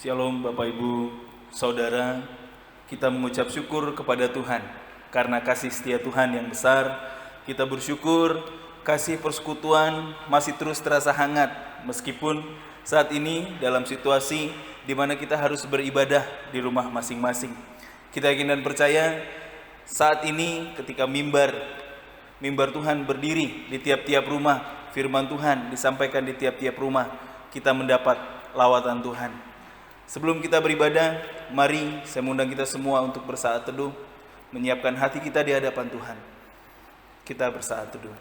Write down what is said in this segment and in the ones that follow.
Shalom Bapak Ibu, Saudara, kita mengucap syukur kepada Tuhan karena kasih setia Tuhan yang besar. Kita bersyukur kasih persekutuan masih terus terasa hangat meskipun saat ini dalam situasi di mana kita harus beribadah di rumah masing-masing. Kita yakin dan percaya saat ini ketika mimbar Tuhan berdiri di tiap-tiap rumah, firman Tuhan disampaikan di tiap-tiap rumah, kita mendapat lawatan Tuhan. Sebelum kita beribadah, mari saya mengundang kita semua untuk bersaat teduh, menyiapkan hati kita di hadapan Tuhan. Kita bersaat teduh.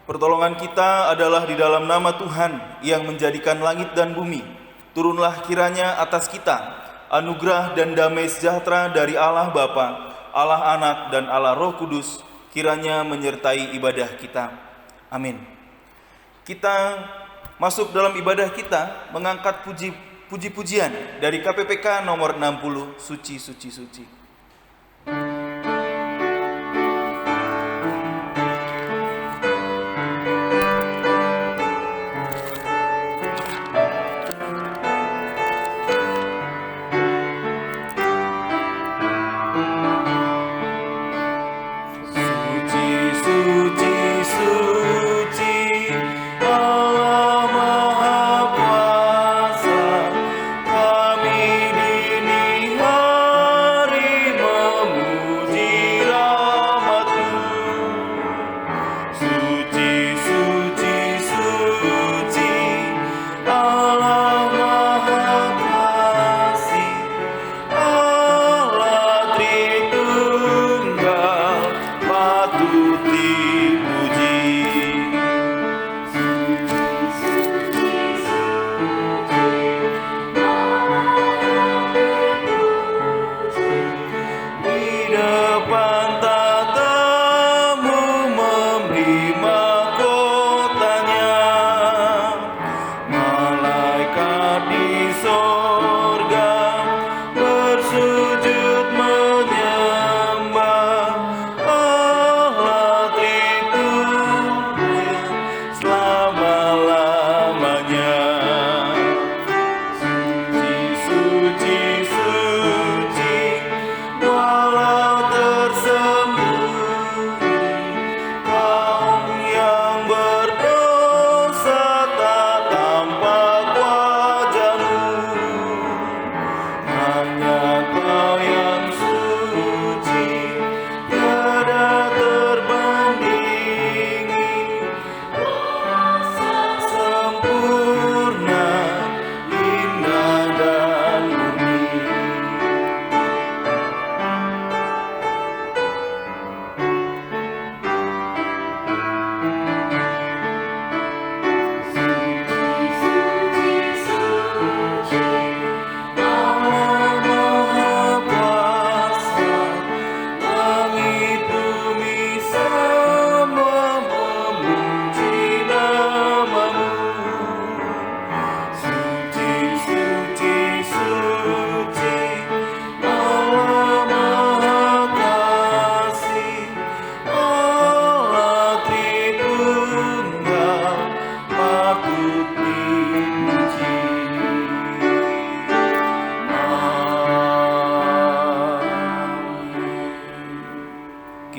Pertolongan kita adalah di dalam nama Tuhan yang menjadikan langit dan bumi. Turunlah kiranya atas kita anugerah dan damai sejahtera dari Allah Bapa, Allah Anak dan Allah Roh Kudus, kiranya menyertai ibadah kita. Amin. Kita masuk dalam ibadah kita mengangkat puji-pujian dari KPPK nomor 60, Suci, Suci, Suci.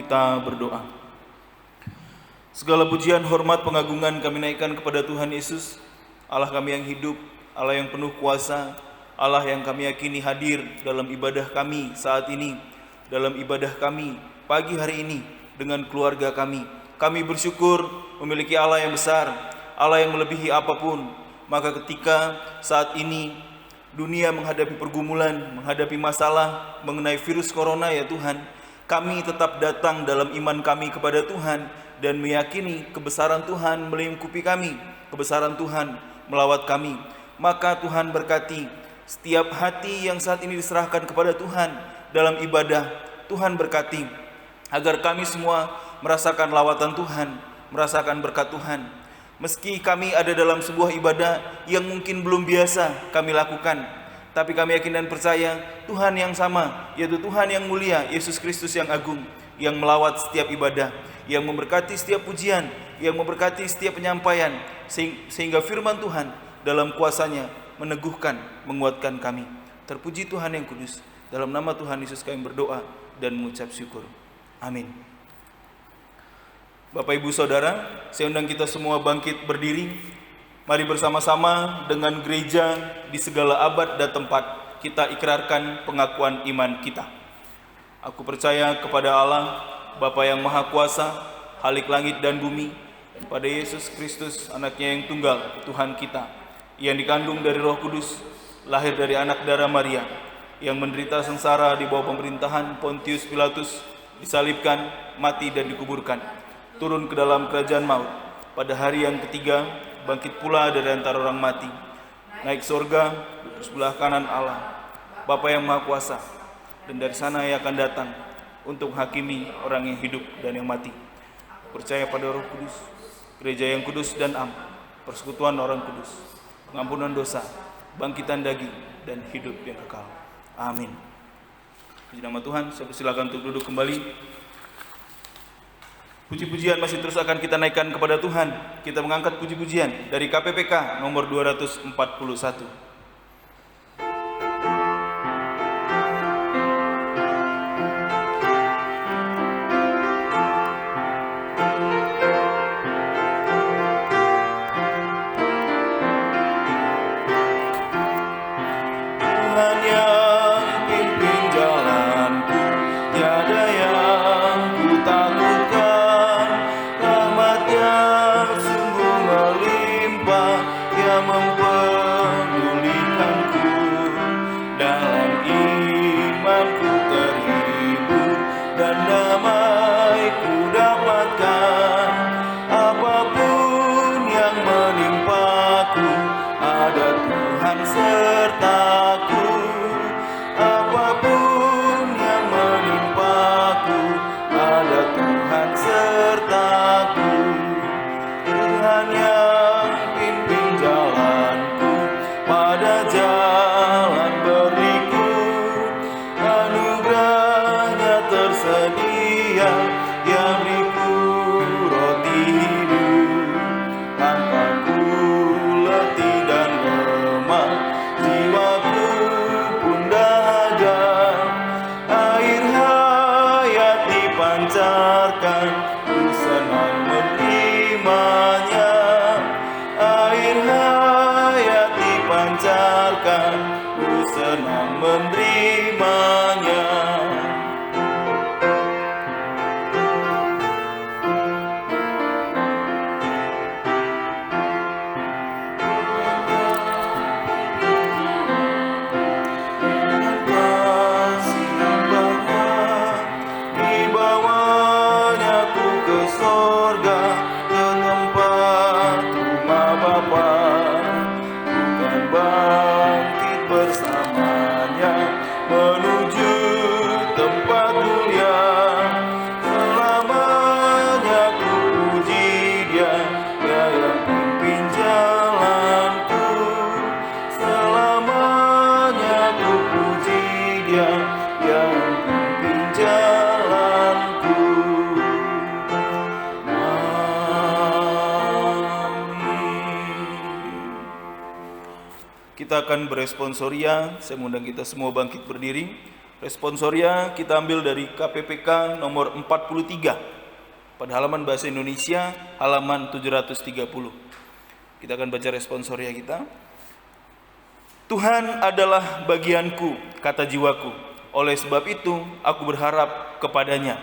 Kita berdoa. Segala pujian, hormat, pengagungan kami naikkan kepada Tuhan Yesus, Allah kami yang hidup, Allah yang penuh kuasa, Allah yang kami yakini hadir dalam ibadah kami saat ini, dalam ibadah kami pagi hari ini dengan keluarga kami. Kami bersyukur memiliki Allah yang besar, Allah yang melebihi apapun. Maka ketika saat ini dunia menghadapi pergumulan, menghadapi masalah mengenai virus corona ya Tuhan, kami tetap datang dalam iman kami kepada Tuhan dan meyakini kebesaran Tuhan melingkupi kami, kebesaran Tuhan melawat kami. Maka Tuhan berkati setiap hati yang saat ini diserahkan kepada Tuhan dalam ibadah. Tuhan berkati agar kami semua merasakan lawatan Tuhan, merasakan berkat Tuhan. Meski kami ada dalam sebuah ibadah yang mungkin belum biasa kami lakukan, tapi kami yakin dan percaya Tuhan yang sama, yaitu Tuhan yang mulia, Yesus Kristus yang agung, yang melawat setiap ibadah, yang memberkati setiap pujian, yang memberkati setiap penyampaian, sehingga firman Tuhan dalam kuasanya meneguhkan, menguatkan kami. Terpuji Tuhan yang kudus. Dalam nama Tuhan Yesus kami berdoa dan mengucap syukur. Amin. Bapak Ibu Saudara, saya undang kita semua bangkit berdiri. Mari bersama-sama dengan gereja di segala abad dan tempat kita ikrarkan pengakuan iman kita. Aku percaya kepada Allah, Bapa yang Maha Kuasa, Khalik langit dan bumi, pada Yesus Kristus, anaknya yang tunggal, Tuhan kita, yang dikandung dari Roh Kudus, lahir dari anak darah Maria, yang menderita sengsara di bawah pemerintahan Pontius Pilatus, disalibkan, mati dan dikuburkan, turun ke dalam kerajaan maut, pada hari yang ketiga bangkit pula dari antara orang mati, naik surga, duduk sebelah kanan Allah, Bapa yang Maha Kuasa, dan dari sana ia akan datang untuk hakimi orang yang hidup dan yang mati. Percaya pada Roh Kudus, gereja yang kudus dan am, persekutuan orang kudus, pengampunan dosa, bangkitan daging, dan hidup yang kekal. Amin. Puji nama Tuhan. Saya persilakan untuk duduk kembali. Puji-pujian masih terus akan kita naikkan kepada Tuhan. Kita mengangkat puji-pujian dari KPPK nomor 241. Kita akan beresponsoria. Saya mengundang kita semua bangkit berdiri. Responsoria kita ambil dari KPPK nomor 43 pada halaman bahasa Indonesia halaman 730. Kita akan baca responsoria kita. Tuhan adalah bagianku, kata jiwaku. Oleh sebab itu aku berharap kepadanya.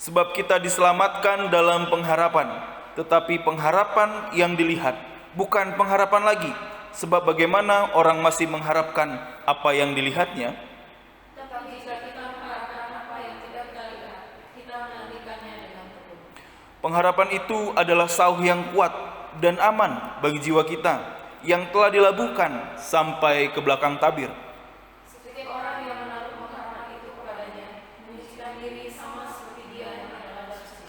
Sebab kita diselamatkan dalam pengharapan. Tetapi pengharapan yang dilihat bukan pengharapan lagi, sebab bagaimana orang masih mengharapkan apa yang dilihatnya? Tetapi jika kita mengharapkan apa yang tidak kita lihat, kita menantikannya dengan tekun. Pengharapan itu adalah sauh yang kuat dan aman bagi jiwa kita yang telah dilabuhkan sampai ke belakang tabir. Setiap orang yang menaruh pengharapan itu kepadanya menyucikan diri sama seperti Dia yang adalah suci.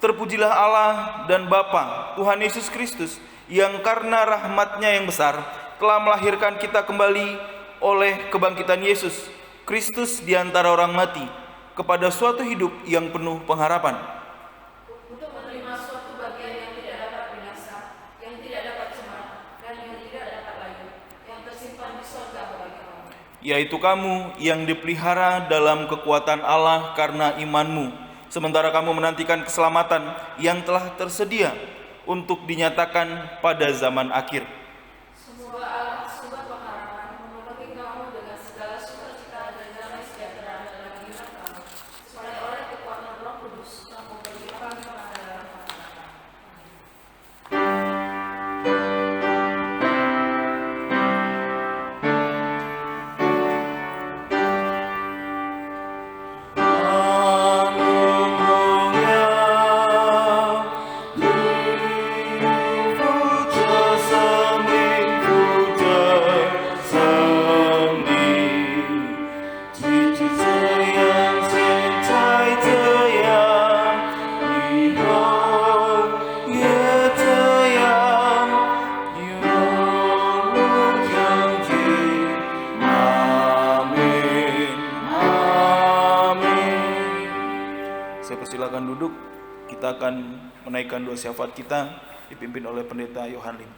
Terpujilah Allah dan Bapa Tuhan Yesus Kristus, yang karena rahmat-Nya yang besar telah melahirkan kita kembali oleh kebangkitan Yesus Kristus di antara orang mati kepada suatu hidup yang penuh pengharapan. Untuk menerima suatu bagian yang tidak dapat binasa, yang tidak dapat cemar, dan yang tidak dapat layu, yang tersimpan di surga bagi kamu. Yaitu kamu yang dipelihara dalam kekuatan Allah karena imanmu, sementara kamu menantikan keselamatan yang telah tersedia untuk dinyatakan pada zaman akhir. Semoga Allah sumber pengharapan memenuhi kamu dengan segala sukacita dan damai sejahtera dalam iman kamu, supaya oleh kekuatan Roh Kudus kamu berlimpah kepada dalam pengharapan. Saya persilakan duduk. Kita akan menaikkan doa syafaat kita dipimpin oleh Pendeta Yohan Lim.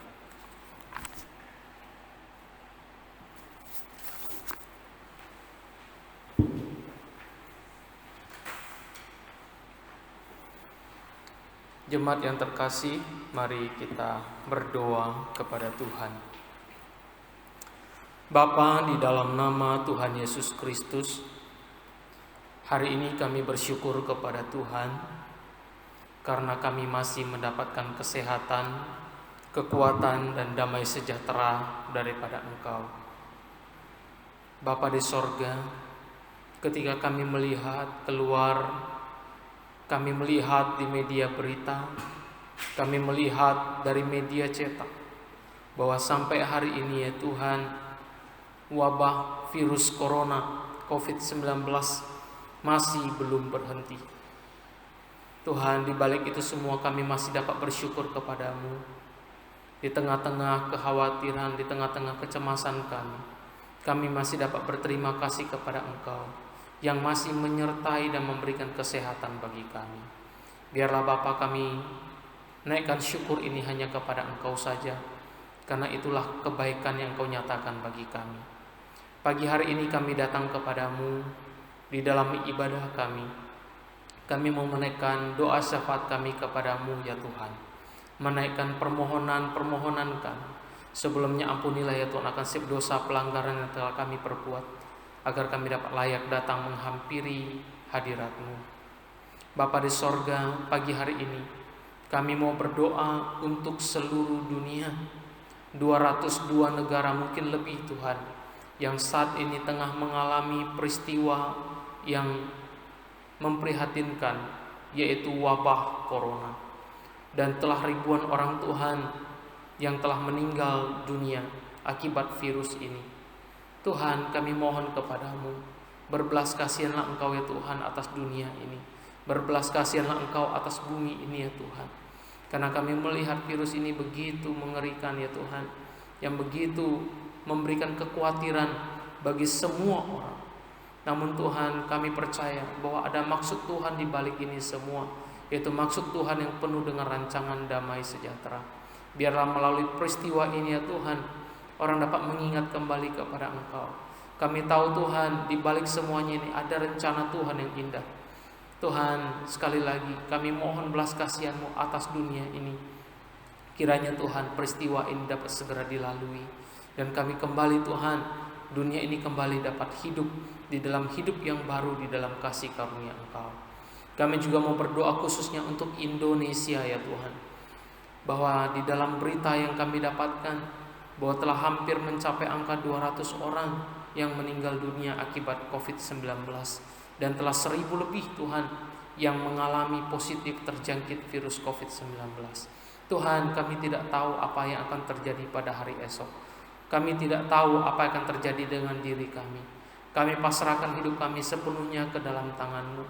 Jemaat yang terkasih, mari kita berdoa kepada Tuhan. Bapa, di dalam nama Tuhan Yesus Kristus, hari ini kami bersyukur kepada Tuhan karena kami masih mendapatkan kesehatan, kekuatan, dan damai sejahtera daripada Engkau. Bapa di sorga, ketika kami melihat keluar, kami melihat di media berita, kami melihat dari media cetak, bahwa sampai hari ini ya Tuhan, wabah virus corona COVID-19 masih belum berhenti. Tuhan, di balik itu semua kami masih dapat bersyukur kepadamu. Di tengah-tengah kekhawatiran, di tengah-tengah kecemasan kami masih dapat berterima kasih kepada Engkau yang masih menyertai dan memberikan kesehatan bagi kami. Biarlah Bapa kami naikkan syukur ini hanya kepada Engkau saja, karena itulah kebaikan yang Engkau nyatakan bagi kami. Pagi hari ini kami datang kepadamu di dalam ibadah kami. Kami mau menaikkan doa syafaat kami kepadamu ya Tuhan, menaikkan permohonan-permohonan kami. Sebelumnya ampunilah ya Tuhan akan setiap dosa pelanggaran yang telah kami perbuat, agar kami dapat layak datang menghampiri hadirat-Mu. Bapa di sorga, pagi hari ini kami mau berdoa untuk seluruh dunia, 202 negara mungkin lebih Tuhan, yang saat ini tengah mengalami peristiwa yang memprihatinkan, yaitu wabah corona. Dan telah ribuan orang Tuhan yang telah meninggal dunia akibat virus ini. Tuhan, kami mohon kepadamu, berbelas kasihanlah Engkau ya Tuhan atas dunia ini. Berbelas kasihanlah Engkau atas bumi ini ya Tuhan. Karena kami melihat virus ini begitu mengerikan ya Tuhan, yang begitu memberikan kekhawatiran bagi semua orang. Namun Tuhan, kami percaya bahwa ada maksud Tuhan di balik ini semua, yaitu maksud Tuhan yang penuh dengan rancangan damai sejahtera. Biarlah melalui peristiwa ini ya Tuhan, orang dapat mengingat kembali kepada Engkau. Kami tahu Tuhan, di balik semuanya ini ada rencana Tuhan yang indah. Tuhan, sekali lagi kami mohon belas kasihan-Mu atas dunia ini. Kiranya Tuhan, peristiwa ini dapat segera dilalui, dan kami kembali Tuhan, dunia ini kembali dapat hidup di dalam hidup yang baru, di dalam kasih karunia Engkau. Kami juga mau berdoa khususnya untuk Indonesia ya Tuhan, bahwa di dalam berita yang kami dapatkan, bahwa telah hampir mencapai angka 200 orang yang meninggal dunia akibat COVID-19, dan telah 1000 lebih Tuhan yang mengalami positif terjangkit virus COVID-19. Tuhan, kami tidak tahu apa yang akan terjadi pada hari esok. Kami tidak tahu apa yang akan terjadi dengan diri kami. Kami pasrahkan hidup kami sepenuhnya ke dalam tangan-Mu.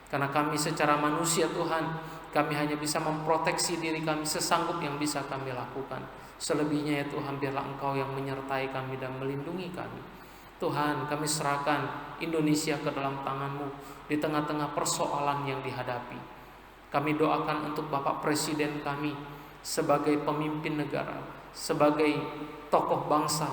Karena kami secara manusia Tuhan, kami hanya bisa memproteksi diri kami sesanggup yang bisa kami lakukan. Selebihnya ya Tuhan, biarlah Engkau yang menyertai kami dan melindungi kami. Tuhan, kami serahkan Indonesia ke dalam tangan-Mu di tengah-tengah persoalan yang dihadapi. Kami doakan untuk Bapak Presiden kami sebagai pemimpin negara, sebagai tokoh bangsa.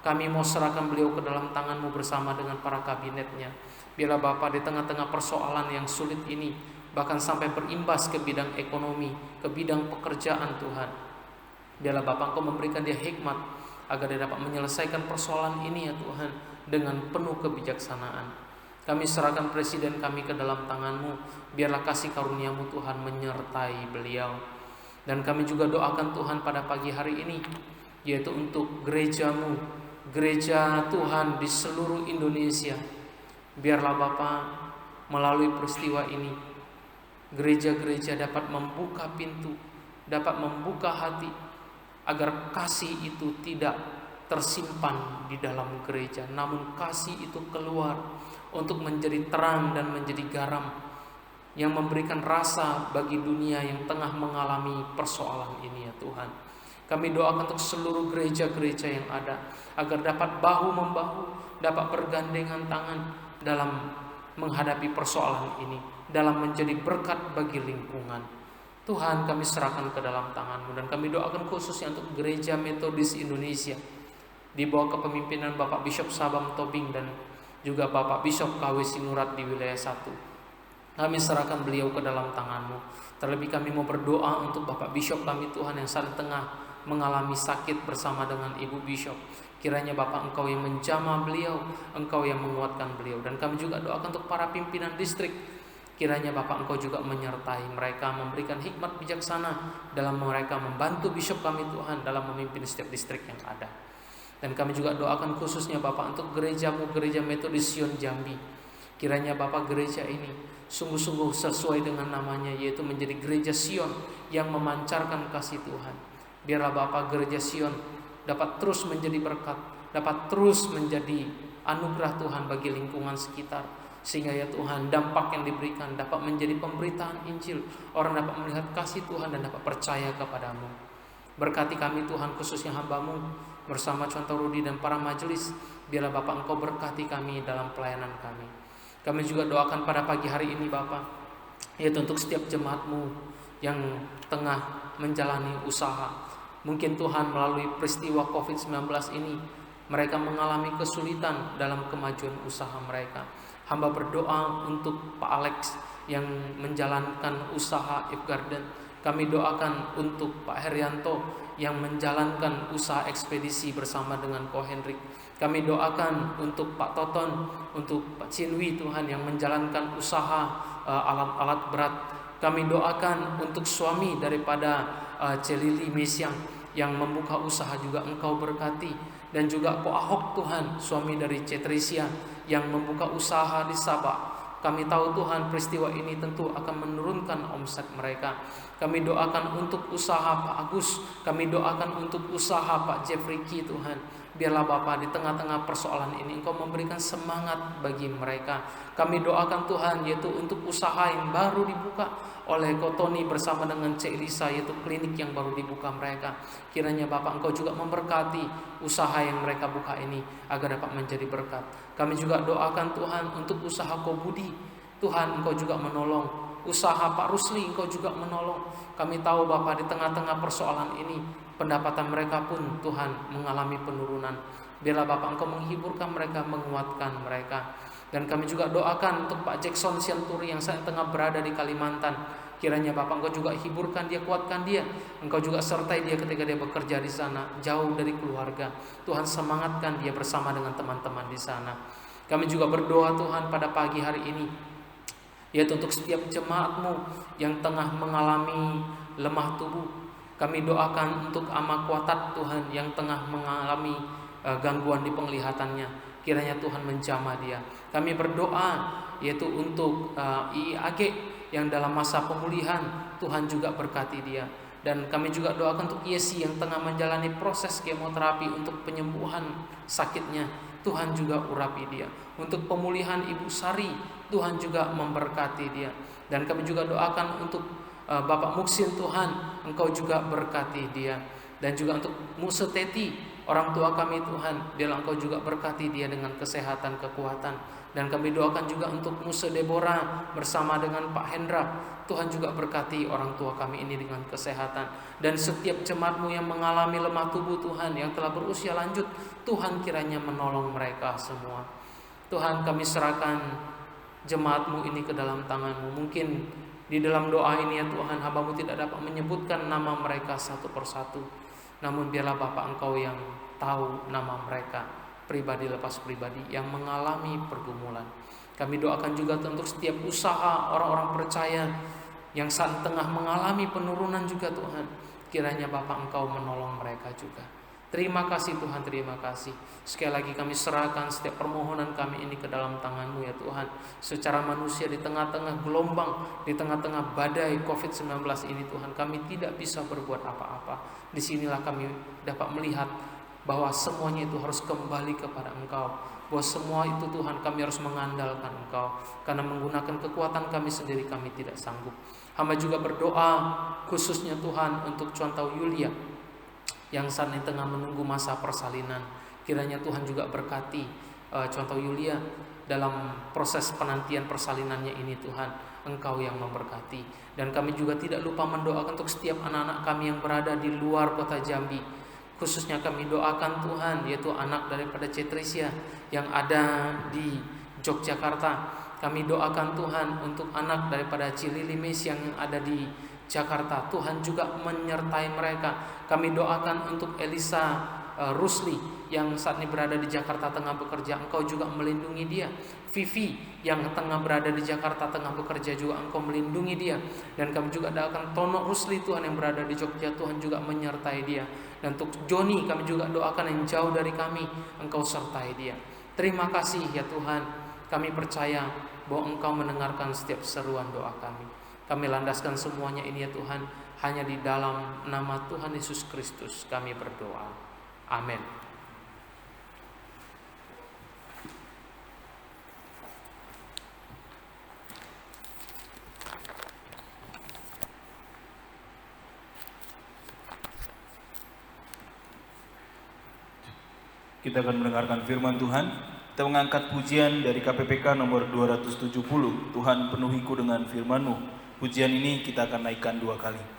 Kami mau serahkan beliau ke dalam tangan-Mu bersama dengan para kabinetnya. Biarlah Bapak di tengah-tengah persoalan yang sulit ini, bahkan sampai berimbas ke bidang ekonomi, ke bidang pekerjaan Tuhan, biarlah Bapak Engkau memberikan dia hikmat agar dia dapat menyelesaikan persoalan ini ya Tuhan dengan penuh kebijaksanaan. Kami serahkan presiden kami ke dalam tangan-Mu. Biarlah kasih karunia-Mu Tuhan menyertai beliau. Dan kami juga doakan Tuhan pada pagi hari ini, yaitu untuk gereja-Mu, gereja Tuhan di seluruh Indonesia. Biarlah Bapa melalui peristiwa ini, gereja-gereja dapat membuka pintu, dapat membuka hati, agar kasih itu tidak tersimpan di dalam gereja, namun kasih itu keluar untuk menjadi terang dan menjadi garam yang memberikan rasa bagi dunia yang tengah mengalami persoalan ini ya Tuhan. Kami doakan untuk seluruh gereja-gereja yang ada, agar dapat bahu-membahu, dapat bergandengan tangan dalam menghadapi persoalan ini, dalam menjadi berkat bagi lingkungan. Tuhan, kami serahkan ke dalam tangan-Mu, dan kami doakan khususnya untuk Gereja Metodis Indonesia di bawah kepemimpinan Bapak Bishop Sabam Tobing dan juga Bapak Bishop KW Sinurat di wilayah 1. Kami serahkan beliau ke dalam tangan-Mu. Terlebih kami mau berdoa untuk Bapak Bishop kami Tuhan yang saat tengah mengalami sakit bersama dengan Ibu Bishop. Kiranya Bapak Engkau yang menjamah beliau, Engkau yang menguatkan beliau. Dan kami juga doakan untuk para pimpinan distrik. Kiranya Bapak Engkau juga menyertai mereka, memberikan hikmat bijaksana dalam mereka membantu Bishop kami Tuhan dalam memimpin setiap distrik yang ada. Dan kami juga doakan khususnya Bapak untuk gereja-Mu, Gereja Metodis Sion Jambi. Kiranya Bapak gereja ini sungguh-sungguh sesuai dengan namanya, yaitu menjadi gereja Sion yang memancarkan kasih Tuhan. Biarlah Bapak gereja Sion dapat terus menjadi berkat, dapat terus menjadi anugerah Tuhan bagi lingkungan sekitar. Sehingga ya Tuhan, dampak yang diberikan dapat menjadi pemberitaan Injil. Orang dapat melihat kasih Tuhan dan dapat percaya kepadamu. Berkati kami Tuhan, khususnya hamba-Mu bersama Contoh Rudi dan para majelis. Biarlah Bapak Engkau berkati kami dalam pelayanan kami. Kami juga doakan pada pagi hari ini Bapak, yaitu untuk setiap jemaat-Mu yang tengah menjalani usaha. Mungkin Tuhan melalui peristiwa COVID-19 ini, mereka mengalami kesulitan dalam kemajuan usaha mereka. Hamba berdoa untuk Pak Alex yang menjalankan usaha If Garden. Kami doakan untuk Pak Herianto yang menjalankan usaha ekspedisi bersama dengan Ko Hendrik. Kami doakan untuk Pak Toton, untuk Pak Cinwi Tuhan yang menjalankan usaha alat-alat berat. Kami doakan untuk suami daripada Celili Mesyang yang membuka usaha juga Engkau berkati. Dan juga Ko Ahok Tuhan, suami dari Cetrisia yang membuka usaha di Sabah. Kami tahu Tuhan peristiwa ini tentu akan menurunkan omset mereka. Kami doakan untuk usaha Pak Agus. Kami doakan untuk usaha Pak Jeffrey Ki Tuhan. Biarlah Bapa di tengah-tengah persoalan ini Engkau memberikan semangat bagi mereka. Kami doakan Tuhan yaitu untuk usaha yang baru dibuka oleh Kotoni bersama dengan Cik Lisa, yaitu klinik yang baru dibuka mereka. Kiranya Bapak Engkau juga memberkati usaha yang mereka buka ini agar dapat menjadi berkat. Kami juga doakan Tuhan untuk usaha Ko Budi. Tuhan Engkau juga menolong. Usaha Pak Rusli Engkau juga menolong. Kami tahu Bapak di tengah-tengah persoalan ini pendapatan mereka pun Tuhan mengalami penurunan. Biarlah Bapak Engkau menghiburkan mereka, menguatkan mereka. Dan kami juga doakan untuk Pak Jackson Sianturi yang saat tengah berada di Kalimantan. Kiranya Bapak Engkau juga hiburkan dia, kuatkan dia. Engkau juga sertai dia ketika dia bekerja di sana, jauh dari keluarga. Tuhan semangatkan dia bersama dengan teman-teman di sana. Kami juga berdoa Tuhan pada pagi hari ini, yaitu untuk setiap jemaat-Mu yang tengah mengalami lemah tubuh. Kami doakan untuk Ama Kuatat Tuhan yang tengah mengalami gangguan di penglihatannya. Kiranya Tuhan menjamah dia. Kami berdoa yaitu untuk IIAG yang dalam masa pemulihan, Tuhan juga berkati dia. Dan kami juga doakan untuk Yesi yang tengah menjalani proses kemoterapi untuk penyembuhan sakitnya, Tuhan juga urapi dia. Untuk pemulihan Ibu Sari, Tuhan juga memberkati dia. Dan kami juga doakan untuk Bapak Muksin, Tuhan Engkau juga berkati dia. Dan juga untuk Muse Teti, orang tua kami Tuhan, biarlah Engkau juga berkati dia dengan kesehatan, kekuatan. Dan kami doakan juga untuk Muse Deborah bersama dengan Pak Hendra, Tuhan juga berkati orang tua kami ini dengan kesehatan. Dan setiap jemaat-Mu yang mengalami lemah tubuh Tuhan, yang telah berusia lanjut, Tuhan kiranya menolong mereka semua. Tuhan, kami serahkan jemaat-Mu ini ke dalam tangan-Mu. Mungkin di dalam doa ini ya Tuhan, hamba-Mu tidak dapat menyebutkan nama mereka satu persatu, namun biarlah Bapa Engkau yang tahu nama mereka, pribadi lepas pribadi yang mengalami pergumulan. Kami doakan juga untuk setiap usaha orang-orang percaya yang saat tengah mengalami penurunan juga Tuhan, kiranya Bapa Engkau menolong mereka juga. Terima kasih Tuhan, terima kasih. Sekali lagi kami serahkan setiap permohonan kami ini ke dalam tangan-Mu ya Tuhan. Secara manusia di tengah-tengah gelombang, di tengah-tengah badai COVID-19 ini Tuhan, kami tidak bisa berbuat apa-apa. Disinilah kami dapat melihat bahwa semuanya itu harus kembali kepada Engkau. Bahwa semua itu Tuhan kami harus mengandalkan Engkau. Karena menggunakan kekuatan kami sendiri kami tidak sanggup. Hamba juga berdoa khususnya Tuhan untuk contoh Yulia yang saat ini tengah menunggu masa persalinan. Kiranya Tuhan juga berkati contoh Yulia dalam proses penantian persalinannya ini Tuhan. Engkau yang memberkati. Dan kami juga tidak lupa mendoakan untuk setiap anak-anak kami yang berada di luar kota Jambi. Khususnya kami doakan Tuhan, yaitu anak daripada Cetrisia yang ada di Yogyakarta. Kami doakan Tuhan untuk anak daripada Cililimes yang ada di Jakarta. Tuhan juga menyertai mereka. Kami doakan untuk Elisa Rusli yang saat ini berada di Jakarta tengah bekerja. Engkau juga melindungi dia. Vivi yang tengah berada di Jakarta tengah bekerja juga Engkau melindungi dia. Dan kami juga doakan Tono Rusli Tuhan yang berada di Jogja, Tuhan juga menyertai dia. Dan untuk Joni kami juga doakan yang jauh dari kami, Engkau sertai dia. Terima kasih ya Tuhan. Kami percaya bahwa Engkau mendengarkan setiap seruan doa kami. Kami landaskan semuanya ini ya Tuhan, hanya di dalam nama Tuhan Yesus Kristus kami berdoa. Amin. Kita akan mendengarkan firman Tuhan. Kita mengangkat pujian dari KPPK nomor 270. Tuhan penuhiku dengan firman-Mu. Pujian ini kita akan naikkan 2 kali.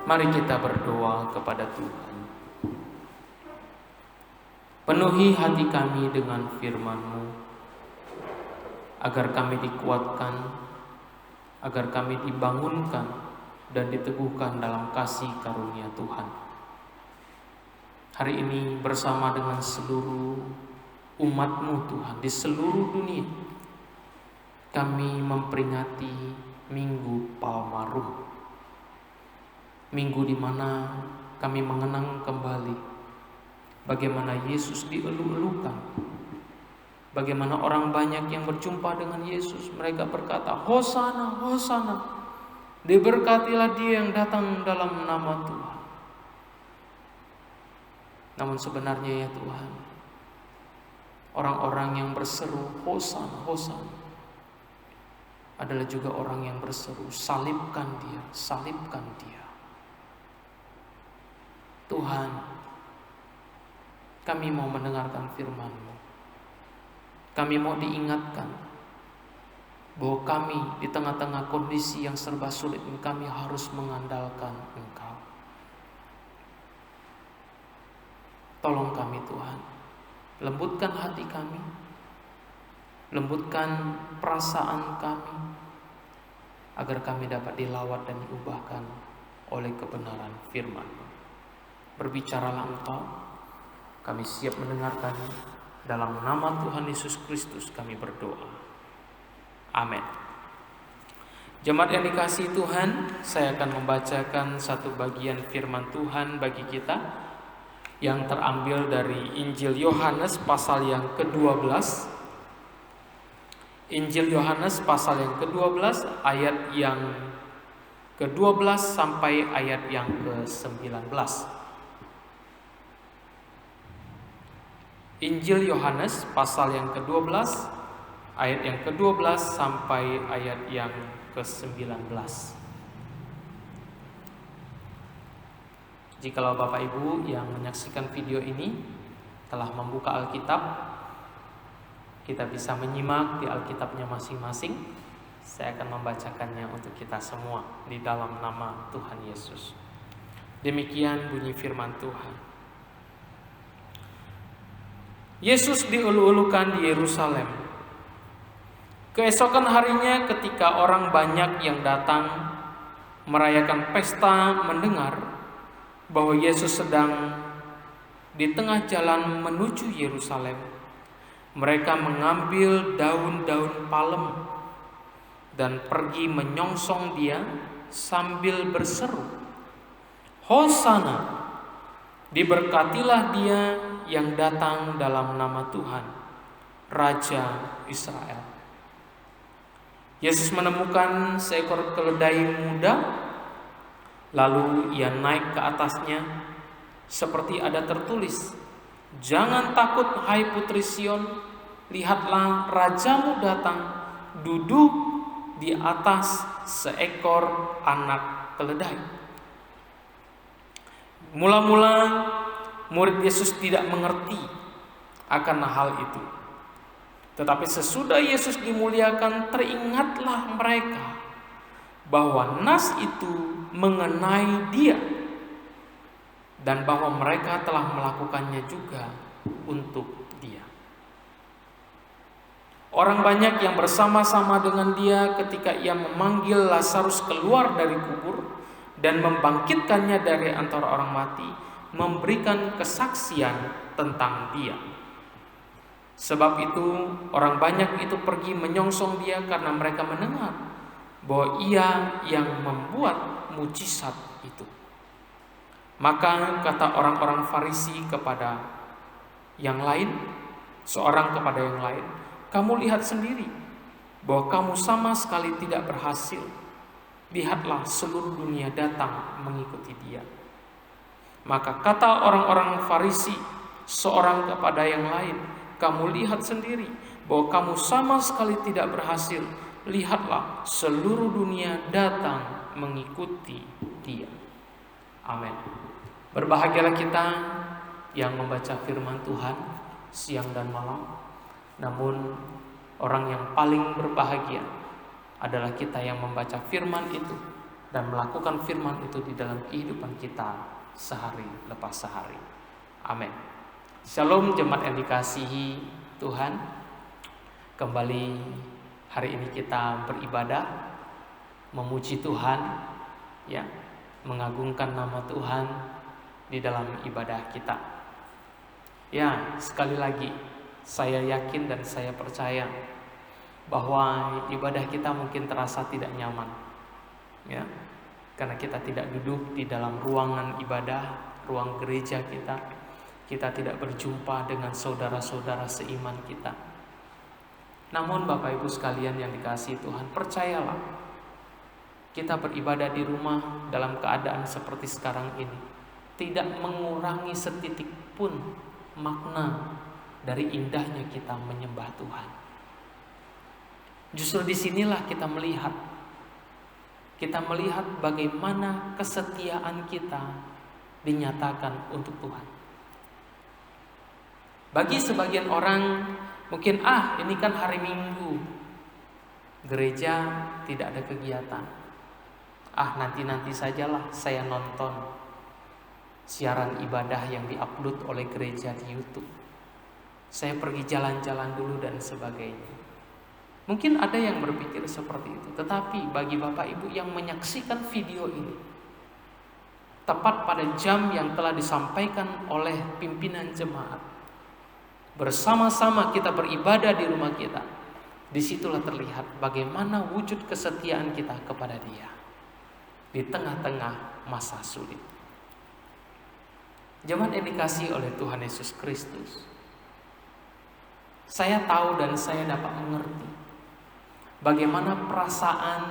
Mari kita berdoa kepada Tuhan. Penuhi hati kami dengan firman-Mu. agar kami dikuatkan, agar kami dibangunkan dan diteguhkan dalam kasih karunia Tuhan. Hari ini bersama dengan seluruh umat-Mu Tuhan di seluruh dunia, kami memperingati Minggu Palmarum. Minggu di mana kami mengenang kembali bagaimana Yesus dielu-elukan. Bagaimana orang banyak yang berjumpa dengan Yesus, mereka berkata, Hosana, Hosana, diberkatilah dia yang datang dalam nama Tuhan. Namun sebenarnya ya Tuhan, orang-orang yang berseru Hosana, Hosana adalah juga orang yang berseru, salibkan dia, salibkan dia. Tuhan, kami mau mendengarkan firman-Mu. Kami mau diingatkan bahwa kami di tengah-tengah kondisi yang serba sulit ini, kami harus mengandalkan Engkau. Tolong kami Tuhan, lembutkan hati kami, lembutkan perasaan kami, agar kami dapat dilawat dan diubahkan oleh kebenaran firman-Mu. Berbicaralah Engkau, kami siap mendengarkannya. Dalam nama Tuhan Yesus Kristus kami berdoa. Amin. Jemaat yang dikasihi Tuhan, saya akan membacakan satu bagian firman Tuhan bagi kita yang terambil dari Injil Yohanes pasal yang ke-12. Injil Yohanes pasal yang ke-12 ayat yang ke-12 sampai ayat yang ke-19. Injil Yohanes pasal yang ke-12 ayat yang ke-12 sampai ayat yang ke-19. Jikalau Bapak Ibu yang menyaksikan video ini telah membuka Alkitab, kita bisa menyimak di Alkitabnya masing-masing. Saya akan membacakannya untuk kita semua di dalam nama Tuhan Yesus. Demikian bunyi firman Tuhan. Yesus dielu-elukan di Yerusalem. Keesokan harinya ketika orang banyak yang datang merayakan pesta mendengar bahwa Yesus sedang di tengah jalan menuju Yerusalem, mereka mengambil daun-daun palem dan pergi menyongsong dia sambil berseru, Hosana, diberkatilah dia yang datang dalam nama Tuhan, Raja Israel. Yesus menemukan seekor keledai muda, lalu ia naik ke atasnya, seperti ada tertulis, Jangan takut hai putri Sion, lihatlah rajamu datang, duduk di atas seekor anak keledai. Mula-mula murid Yesus tidak mengerti akan hal itu. Tetapi sesudah Yesus dimuliakan, teringatlah mereka bahwa nas itu mengenai dia dan bahwa mereka telah melakukannya juga untuk dia. Orang banyak yang bersama-sama dengan dia ketika ia memanggil Lazarus keluar dari kubur dan membangkitkannya dari antara orang mati, memberikan kesaksian tentang dia. Sebab itu orang banyak itu pergi menyongsong dia karena mereka mendengar bahwa ia yang membuat mujizat itu. Maka kata orang-orang Farisi kepada yang lain, seorang kepada yang lain, kamu lihat sendiri bahwa kamu sama sekali tidak berhasil. Lihatlah seluruh dunia datang mengikuti dia. Maka kata orang-orang Farisi seorang kepada yang lain, kamu lihat sendiri bahwa kamu sama sekali tidak berhasil. Lihatlah seluruh dunia datang mengikuti dia. Amin. Berbahagialah kita yang membaca firman Tuhan siang dan malam. Namun orang yang paling berbahagia adalah kita yang membaca firman itu dan melakukan firman itu di dalam kehidupan kita sehari lepas sehari. Amin. Shalom jemaat yang dikasihi Tuhan. Kembali Hari ini kita beribadah, memuji Tuhan, ya, mengagungkan nama Tuhan di dalam ibadah kita. Ya, sekali lagi saya yakin dan saya percaya bahwa ibadah kita mungkin terasa tidak nyaman, ya, karena kita tidak duduk di dalam ruangan ibadah, ruang gereja kita. Kita tidak berjumpa dengan saudara-saudara seiman kita. Namun Bapak Ibu sekalian yang dikasihi Tuhan, percayalah, kita beribadah di rumah dalam keadaan seperti sekarang ini tidak mengurangi setitik pun makna dari indahnya kita menyembah Tuhan. Justru disinilah kita melihat bagaimana kesetiaan kita dinyatakan untuk Tuhan. Bagi sebagian orang mungkin ini kan hari Minggu, gereja tidak ada kegiatan. Nanti sajalah saya nonton siaran ibadah yang diupload oleh gereja di YouTube. Saya pergi jalan-jalan dulu dan sebagainya. Mungkin ada yang berpikir seperti itu. Tetapi bagi Bapak Ibu yang menyaksikan video ini, tepat pada jam yang telah disampaikan oleh pimpinan jemaat, bersama-sama kita beribadah di rumah kita, disitulah terlihat bagaimana wujud kesetiaan kita kepada Dia di tengah-tengah masa sulit. Jemaat yang dikasihi oleh Tuhan Yesus Kristus, saya tahu dan saya dapat mengerti bagaimana perasaan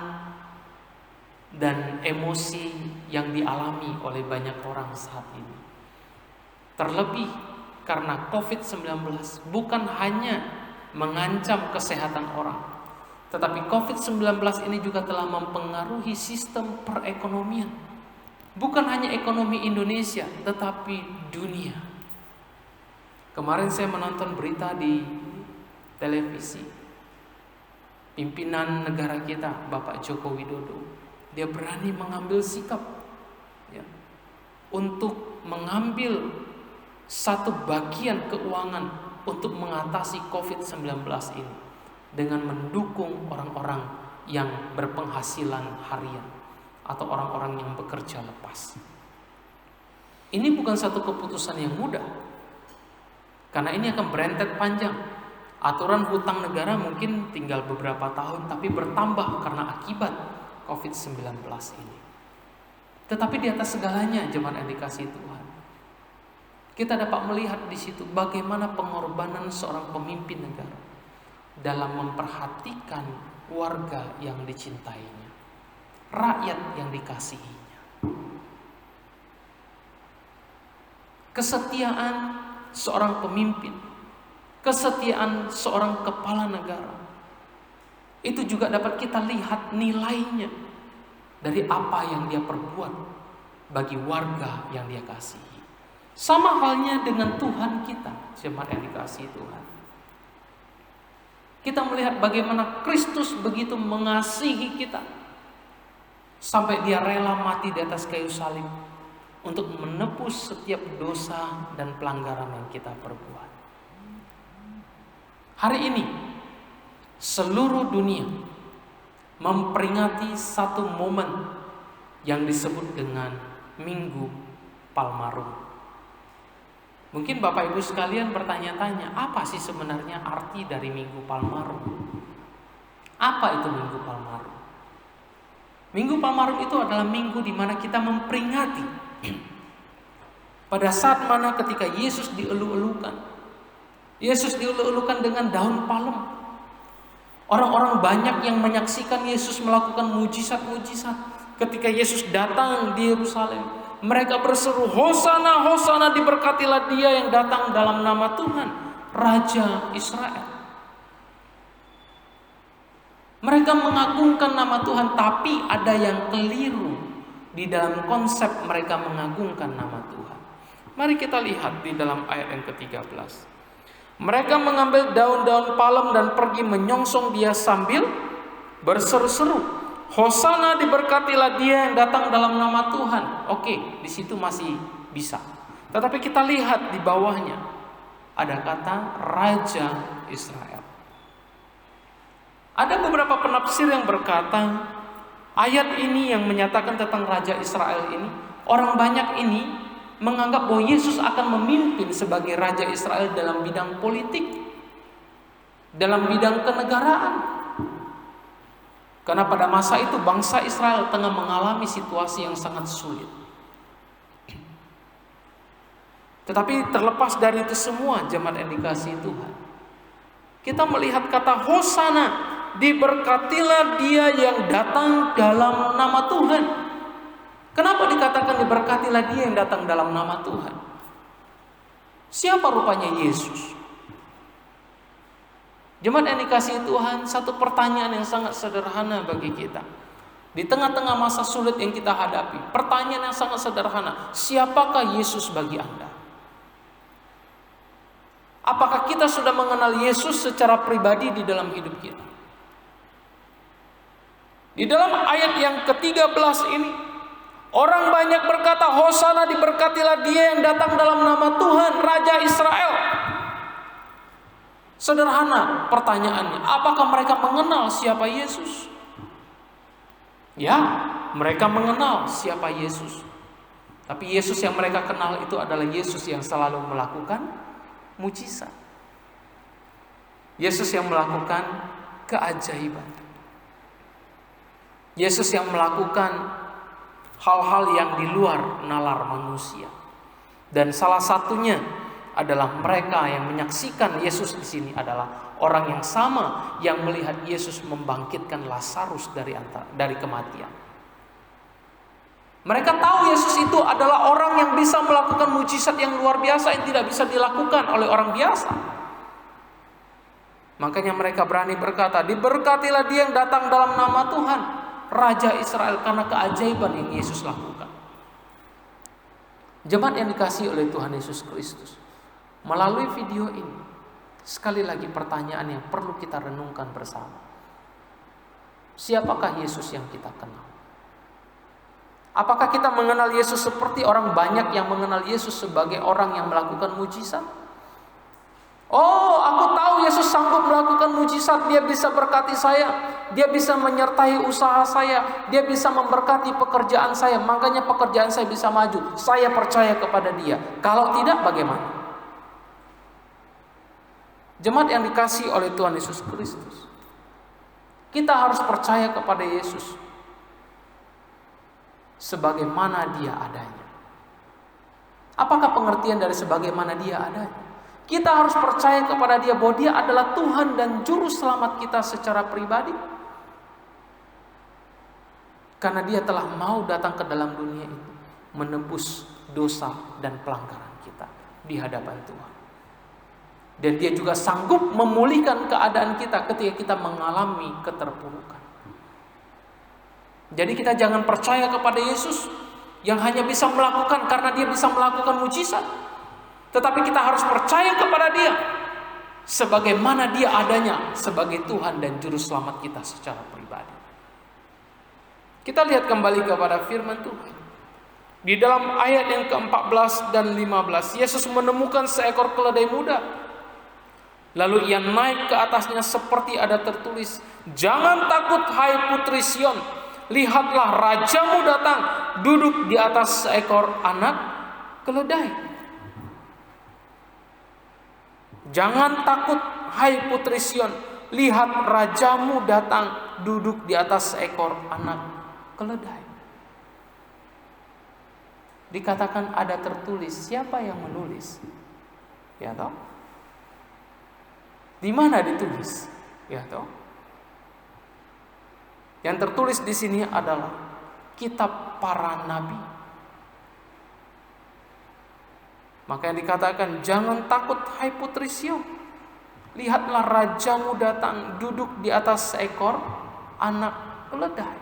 dan emosi yang dialami oleh banyak orang saat ini. Terlebih karena COVID-19 bukan hanya mengancam kesehatan orang, tetapi COVID-19 ini juga telah mempengaruhi sistem perekonomian. Bukan hanya ekonomi Indonesia, tetapi dunia. Kemarin saya menonton berita di televisi. Pimpinan negara kita, Bapak Joko Widodo, dia berani mengambil sikap, ya, untuk mengambil satu bagian keuangan untuk mengatasi COVID-19 ini dengan mendukung orang-orang yang berpenghasilan harian atau orang-orang yang bekerja lepas. Ini bukan satu keputusan yang mudah, karena ini akan berentet panjang. Aturan hutang negara mungkin tinggal beberapa tahun, tapi bertambah karena akibat COVID-19 ini. Tetapi di atas segalanya, jemaat yang dikasihi Tuhan, kita dapat melihat di situ bagaimana pengorbanan seorang pemimpin negara dalam memperhatikan warga yang dicintainya, rakyat yang dikasihinya. Kesetiaan seorang pemimpin, kesetiaan seorang kepala negara, itu juga dapat kita lihat nilainya dari apa yang dia perbuat bagi warga yang dia kasihi. Sama halnya dengan Tuhan kita, jemaat yang dikasihi Tuhan. Kita melihat bagaimana Kristus begitu mengasihi kita sampai Dia rela mati di atas kayu salib untuk menebus setiap dosa dan pelanggaran yang kita perbuat. Hari ini seluruh dunia memperingati satu momen yang disebut dengan Minggu Palmarum. Mungkin Bapak Ibu sekalian bertanya-tanya, apa sih sebenarnya arti dari Minggu Palmarum? Apa itu Minggu Palmarum? Minggu Palmarum itu adalah minggu di mana kita memperingati pada saat mana ketika Yesus dielu-elukan. Yesus dielu-elukan dengan daun palem. Orang-orang banyak yang menyaksikan Yesus melakukan mujizat-mujizat. Ketika Yesus datang di Yerusalem, mereka berseru, Hosana, Hosana, diberkatilah Dia yang datang dalam nama Tuhan, Raja Israel. Mereka mengagungkan nama Tuhan, tapi ada yang keliru di dalam konsep mereka mengagungkan nama Tuhan. Mari kita lihat di dalam ayat yang ke-13. Mereka mengambil daun-daun palem dan pergi menyongsong Dia sambil berseru-seru, Hosana, diberkatilah Dia yang datang dalam nama Tuhan. Oke, di situ masih bisa. Tetapi kita lihat di bawahnya ada kata Raja Israel. Ada beberapa penafsir yang berkata, ayat ini yang menyatakan tentang Raja Israel ini, orang banyak ini menganggap bahwa Yesus akan memimpin sebagai Raja Israel dalam bidang politik, dalam bidang kenegaraan. Karena pada masa itu bangsa Israel tengah mengalami situasi yang sangat sulit. Tetapi terlepas dari itu semua, jemaat yang dikasihi Tuhan, kita melihat kata Hosana, diberkatilah dia yang datang dalam nama Tuhan. Kenapa dikatakan diberkatilah dia yang datang dalam nama Tuhan? Siapa rupanya Yesus? Jemaat yang dikasihi Tuhan, satu pertanyaan yang sangat sederhana bagi kita. Di tengah-tengah masa sulit yang kita hadapi, pertanyaan yang sangat sederhana, siapakah Yesus bagi Anda? Apakah kita sudah mengenal Yesus secara pribadi di dalam hidup kita? Di dalam ayat yang ke-13 ini, orang banyak berkata, Hosana, diberkatilah dia yang datang dalam nama Tuhan, Raja Israel. Sederhana pertanyaannya, apakah mereka mengenal siapa Yesus? Ya, mereka mengenal siapa Yesus. Tapi Yesus yang mereka kenal itu adalah Yesus yang selalu melakukan mujizat. Yesus yang melakukan keajaiban. Yesus yang melakukan hal-hal yang di luar nalar manusia. Dan salah satunya adalah mereka yang menyaksikan Yesus di sini adalah orang yang sama yang melihat Yesus membangkitkan Lazarus dari kematian. Mereka tahu Yesus itu adalah orang yang bisa melakukan mujizat yang luar biasa yang tidak bisa dilakukan oleh orang biasa. Makanya mereka berani berkata, diberkatilah dia yang datang dalam nama Tuhan, Raja Israel, karena keajaiban yang Yesus lakukan. Jemaat yang dikasihi oleh Tuhan Yesus Kristus, melalui video ini, sekali lagi pertanyaan yang perlu kita renungkan bersama. Siapakah Yesus yang kita kenal? Apakah kita mengenal Yesus seperti orang banyak yang mengenal Yesus sebagai orang yang melakukan mujizat? Oh, aku tahu Yesus sanggup melakukan mujizat. Dia bisa berkati saya, dia bisa menyertai usaha saya, dia bisa memberkati pekerjaan saya, makanya pekerjaan saya bisa maju. Saya percaya kepada dia. Kalau tidak, bagaimana? Jemaat yang dikasihi oleh Tuhan Yesus Kristus, kita harus percaya kepada Yesus sebagaimana dia adanya. Apakah pengertian dari sebagaimana dia adanya? Kita harus percaya kepada dia bahwa dia adalah Tuhan dan Juru Selamat kita secara pribadi. Karena dia telah mau datang ke dalam dunia ini, menebus dosa dan pelanggaran kita di hadapan Tuhan. Dan dia juga sanggup memulihkan keadaan kita ketika kita mengalami keterpurukan. Jadi kita jangan percaya kepada Yesus yang hanya bisa melakukan karena dia bisa melakukan mujizat. Tetapi kita harus percaya kepada dia sebagaimana dia adanya sebagai Tuhan dan Juru Selamat kita secara pribadi. Kita lihat kembali kepada firman Tuhan. Di dalam ayat yang ke-14 dan 15, Yesus menemukan seekor keledai muda. Lalu ia naik ke atasnya seperti ada tertulis, "Jangan takut hai putri Sion, lihatlah rajamu datang, duduk di atas seekor anak keledai." Jangan takut hai putri Sion, lihat rajamu datang, duduk di atas seekor anak keledai. Dikatakan ada tertulis, siapa yang menulis? Ya toh? Di mana ditulis? Ya toh? Yang tertulis di sini adalah kitab para nabi. Maka yang dikatakan, jangan takut hai putri Sion, lihatlah rajamu datang, duduk di atas seekor anak keledai.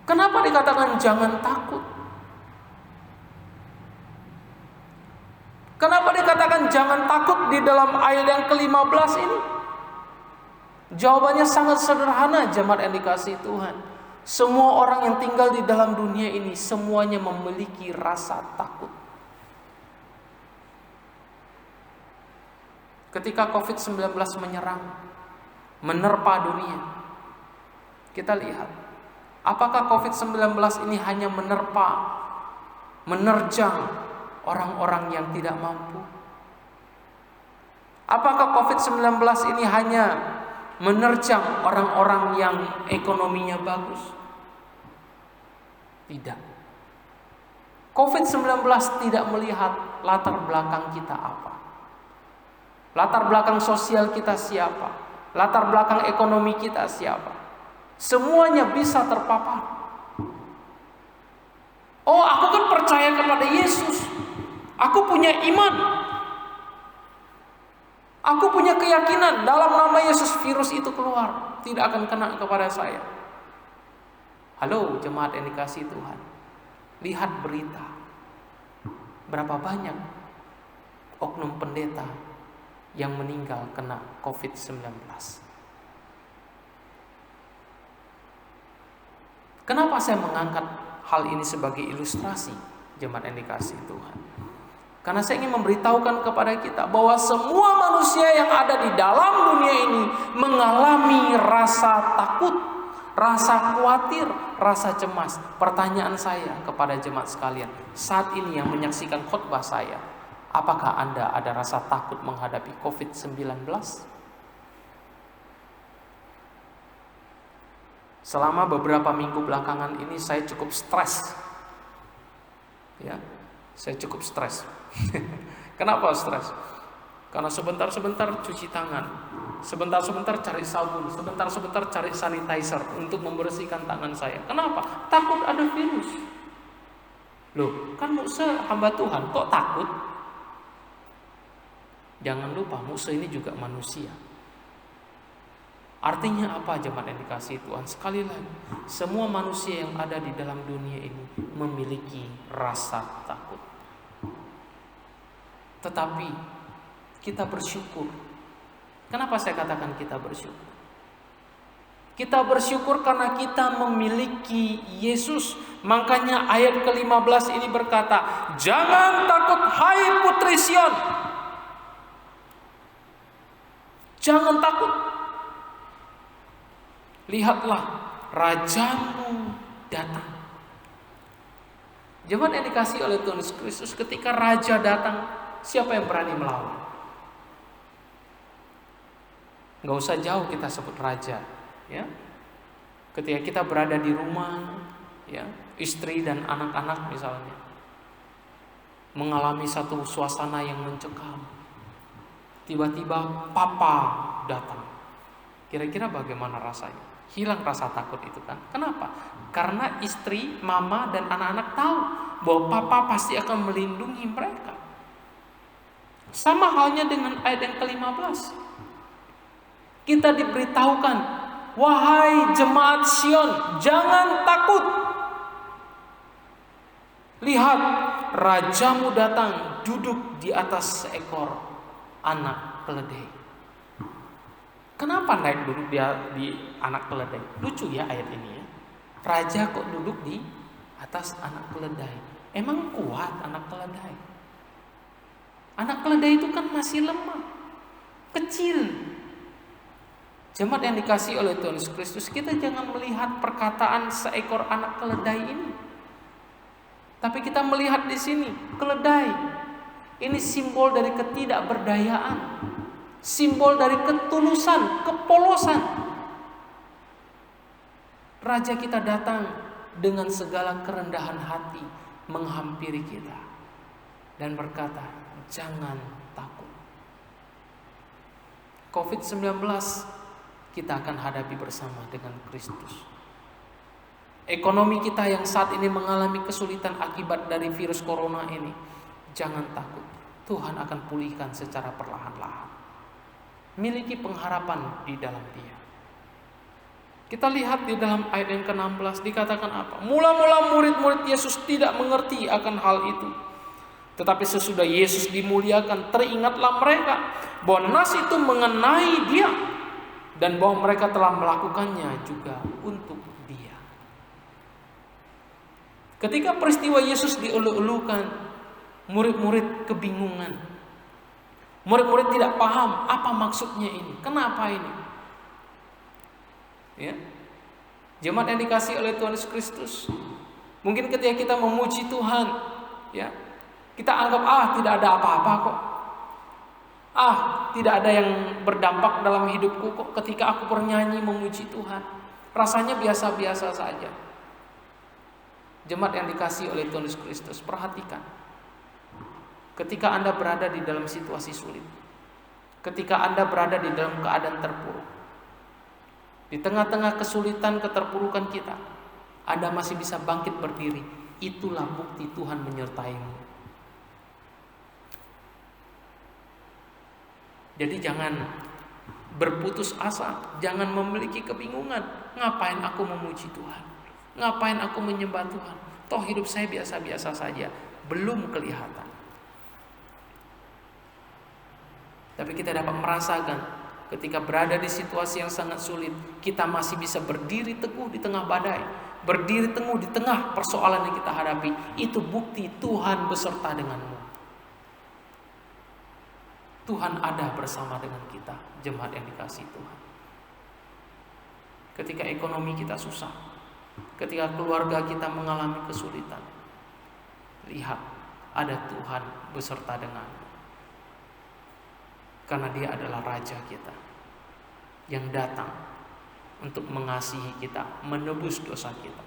Kenapa dikatakan jangan takut? Kenapa dikatakan jangan takut di dalam ayat yang ke-15 ini? Jawabannya sangat sederhana, jemaat yang dikasihi Tuhan. Semua orang yang tinggal di dalam dunia ini semuanya memiliki rasa takut. Ketika COVID-19 menyerang, menerpa dunia. Kita lihat, apakah COVID-19 ini hanya menerjang orang-orang yang tidak mampu? Apakah COVID-19 ini hanya menerjang orang-orang yang ekonominya bagus? Tidak. COVID-19 tidak melihat latar belakang kita apa. Latar belakang sosial kita siapa? Latar belakang ekonomi kita siapa? Semuanya bisa terpapar. Oh, aku kan percaya kepada Yesus. Aku punya iman. Aku punya keyakinan dalam nama Yesus virus itu keluar, tidak akan kena kepada saya. Halo jemaat yang dikasihi Tuhan. Lihat berita. Berapa banyak oknum pendeta yang meninggal kena COVID-19. Kenapa saya mengangkat hal ini sebagai ilustrasi, jemaat yang dikasihi Tuhan? Karena saya ingin memberitahukan kepada kita bahwa semua manusia yang ada di dalam dunia ini mengalami rasa takut, rasa khawatir, rasa cemas. Pertanyaan saya kepada jemaat sekalian, saat ini yang menyaksikan khotbah saya, apakah Anda ada rasa takut menghadapi COVID-19? Selama beberapa minggu belakangan ini saya cukup stres. Ya, saya cukup stres. Kenapa stres? Karena sebentar-sebentar cuci tangan, sebentar-sebentar cari sabun, sebentar-sebentar cari sanitizer untuk membersihkan tangan saya. Kenapa? Takut ada virus. Loh, kan Musa hamba Tuhan, kok takut? Jangan lupa, Musa ini juga manusia. Artinya apa jemaat yang dikasihi Tuhan? Sekali lagi, semua manusia yang ada di dalam dunia ini memiliki rasa takut. Tetapi kita bersyukur. Kenapa saya katakan kita bersyukur? Kita bersyukur karena kita memiliki Yesus. Makanya ayat ke-15 ini berkata, "Jangan takut hai putri Sion." Jangan takut. Lihatlah, rajamu datang. Jemaat yang dikasihi oleh Tuhan Yesus Kristus, ketika raja datang, siapa yang berani melawan? Gak usah jauh kita sebut raja, ya. Ketika kita berada di rumah, ya, istri dan anak-anak misalnya mengalami satu suasana yang mencekam, tiba-tiba papa datang. Kira-kira bagaimana rasanya? Hilang rasa takut itu kan? Kenapa? Karena istri, mama, dan anak-anak tahu bahwa papa pasti akan melindungi mereka. Sama halnya dengan ayat yang ke-15. Kita diberitahukan, wahai jemaat Sion, jangan takut. Lihat, rajamu datang duduk di atas seekor anak keledai. Kenapa naik duduk di anak keledai? Lucu ya ayat ini ya. Raja kok duduk di atas anak keledai? Emang kuat anak keledai? Anak keledai itu kan masih lemah, kecil. Jemaat yang dikasihi oleh Tuhan Yesus Kristus, kita jangan melihat perkataan seekor anak keledai ini. Tapi kita melihat di sini, keledai ini simbol dari ketidakberdayaan. Simbol dari ketulusan, kepolosan. Raja kita datang dengan segala kerendahan hati menghampiri kita dan berkata, jangan takut. COVID-19 kita akan hadapi bersama dengan Kristus. Ekonomi kita yang saat ini mengalami kesulitan akibat dari virus corona ini, jangan takut. Tuhan akan pulihkan secara perlahan-lahan. Miliki pengharapan di dalam Dia. Kita lihat di dalam ayat yang ke-16 dikatakan apa? Mula-mula murid-murid Yesus tidak mengerti akan hal itu. Tetapi sesudah Yesus dimuliakan, teringatlah mereka bahwa nas itu mengenai Dia dan bahwa mereka telah melakukannya juga untuk Dia. Ketika peristiwa Yesus dielu-elukan, murid-murid kebingungan. Murid-murid tidak paham apa maksudnya ini. Kenapa ini? Ya. Jemaat yang dikasihi oleh Tuhan Yesus Kristus. Mungkin ketika kita memuji Tuhan, ya, kita anggap tidak ada apa-apa kok. Tidak ada yang berdampak dalam hidupku kok ketika aku bernyanyi memuji Tuhan. Rasanya biasa-biasa saja. Jemaat yang dikasihi oleh Tuhan Yesus Kristus, perhatikan. Ketika Anda berada di dalam situasi sulit, ketika Anda berada di dalam keadaan terpuruk, di tengah-tengah kesulitan keterpurukan kita, Anda masih bisa bangkit berdiri. Itulah bukti Tuhan menyertaimu. Jadi jangan berputus asa, jangan memiliki kebingungan. Ngapain aku memuji Tuhan? Ngapain aku menyembah Tuhan? Toh hidup saya biasa-biasa saja, belum kelihatan. Tapi kita dapat merasakan ketika berada di situasi yang sangat sulit, kita masih bisa berdiri teguh di tengah badai, berdiri teguh di tengah persoalan yang kita hadapi. Itu bukti Tuhan beserta denganmu. Tuhan ada bersama dengan kita, jemaat yang dikasihi Tuhan. Ketika ekonomi kita susah, ketika keluarga kita mengalami kesulitan, lihat, ada Tuhan beserta denganmu. Karena Dia adalah Raja kita yang datang untuk mengasihi kita, menebus dosa kita.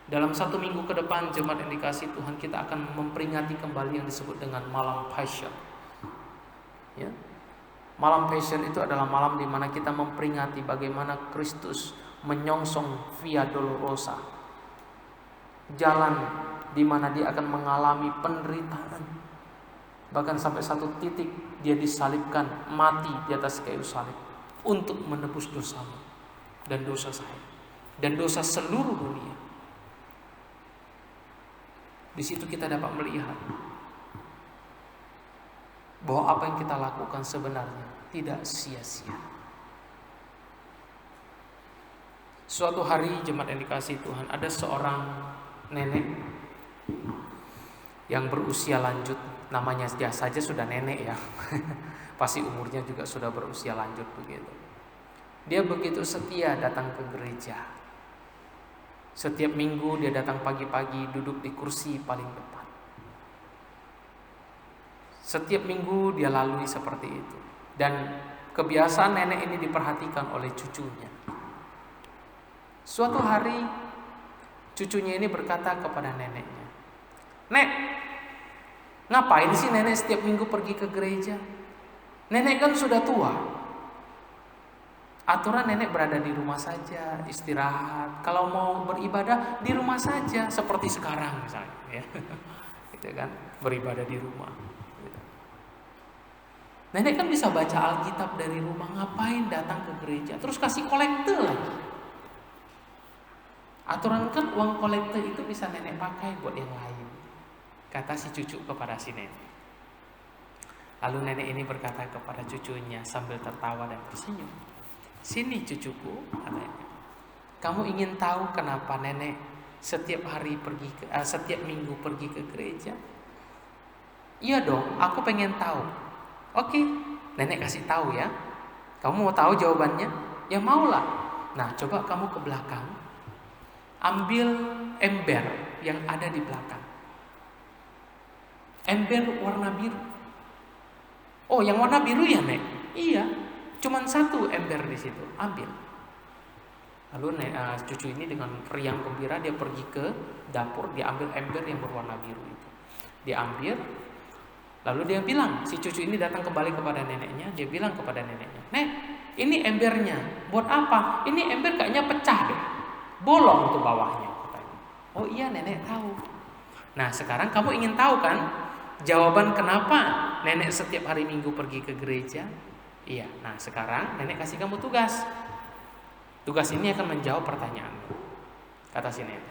Dalam 1 minggu ke depan, jemaat yang dikasihi Tuhan, kita akan memperingati kembali yang disebut dengan Malam Passion. Ya. Malam Passion itu adalah malam di mana kita memperingati bagaimana Kristus menyongsong Via Dolorosa, jalan di mana Dia akan mengalami penderitaan, bahkan sampai satu titik Dia disalibkan, mati di atas kayu salib untuk menebus dosamu dan dosa saya dan dosa seluruh dunia. Di situ kita dapat melihat bahwa apa yang kita lakukan sebenarnya tidak sia-sia. Suatu hari, jemaat yang dikasihi Tuhan, ada seorang nenek yang berusia lanjut. Namanya saja sudah nenek ya. Pasti umurnya juga sudah berusia lanjut begitu. Dia begitu setia datang ke gereja. Setiap minggu dia datang pagi-pagi, duduk di kursi paling depan. Setiap minggu dia lalui seperti itu. Dan kebiasaan nenek ini diperhatikan oleh cucunya. Suatu hari cucunya ini berkata kepada neneknya, "Nek, ngapain sih nenek setiap minggu pergi ke gereja? Nenek kan sudah tua. Aturan nenek berada di rumah saja, istirahat. Kalau mau beribadah di rumah saja, seperti sekarang misalnya, ya, gitu kan, beribadah di rumah. Gitu. Nenek kan bisa baca Alkitab dari rumah, ngapain datang ke gereja? Terus kasih kolekte lagi. Aturan kan uang kolekte itu bisa nenek pakai buat yang lain," kata si cucu kepada si nenek. Lalu nenek ini berkata kepada cucunya sambil tertawa dan tersenyum, "Sini cucuku," katanya. "Kamu ingin tahu kenapa nenek setiap minggu pergi ke gereja?" "Iya dong, aku pengen tahu." "Oke, nenek kasih tahu ya. Kamu mau tahu jawabannya?" "Ya maulah." "Nah, coba kamu ke belakang, ambil ember yang ada di belakang. Ember warna biru." "Oh, yang warna biru ya, Nek?" "Iya. Cuman satu ember di situ, ambil." Lalu cucu ini dengan riang gembira dia pergi ke dapur, dia ambil ember yang berwarna biru itu. Dia ambil, lalu dia bilang, si cucu ini datang kembali kepada neneknya, dia bilang kepada neneknya, "Nek, ini embernya. Buat apa? Ini ember kayaknya pecah deh. Bolong tuh bawahnya," katanya. "Oh iya, nenek tahu." Nah, sekarang kamu ingin tahu kan jawaban kenapa nenek setiap hari Minggu pergi ke gereja? Iya, nah sekarang nenek kasih kamu tugas. Tugas ini akan menjawab pertanyaanmu. Kata si nenek,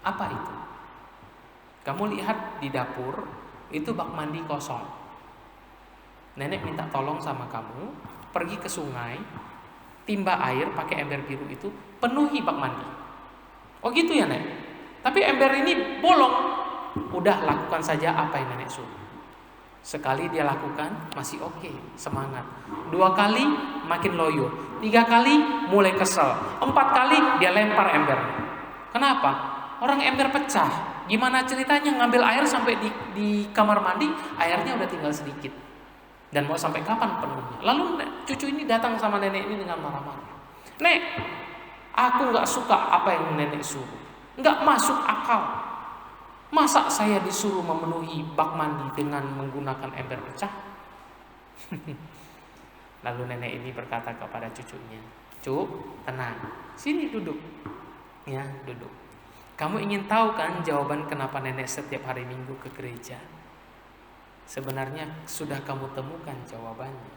"Apa itu?" "Kamu lihat di dapur, itu bak mandi kosong. Nenek minta tolong sama kamu, pergi ke sungai, timba air pakai ember biru itu, penuhi bak mandi." "Oh gitu ya, Nek? Tapi ember ini bolong." "Udah, lakukan saja apa yang nenek suruh." Sekali dia lakukan masih oke, semangat. 2 kali makin loyo. 3 kali mulai kesel. 4 kali dia lempar ember. Kenapa? Orang ember pecah. Gimana ceritanya ngambil air sampai di kamar mandi, airnya udah tinggal sedikit. Dan mau sampai kapan penuhnya? Lalu cucu ini datang sama nenek ini dengan marah-marah. Nek, aku gak suka apa yang nenek suruh. Gak masuk akal. Masa saya disuruh memenuhi bak mandi dengan menggunakan ember pecah? Lalu nenek ini berkata kepada cucunya, "Cuk, tenang. Sini duduk." Ya, duduk. Kamu ingin tahu kan jawaban kenapa nenek setiap hari Minggu ke gereja? Sebenarnya sudah kamu temukan jawabannya.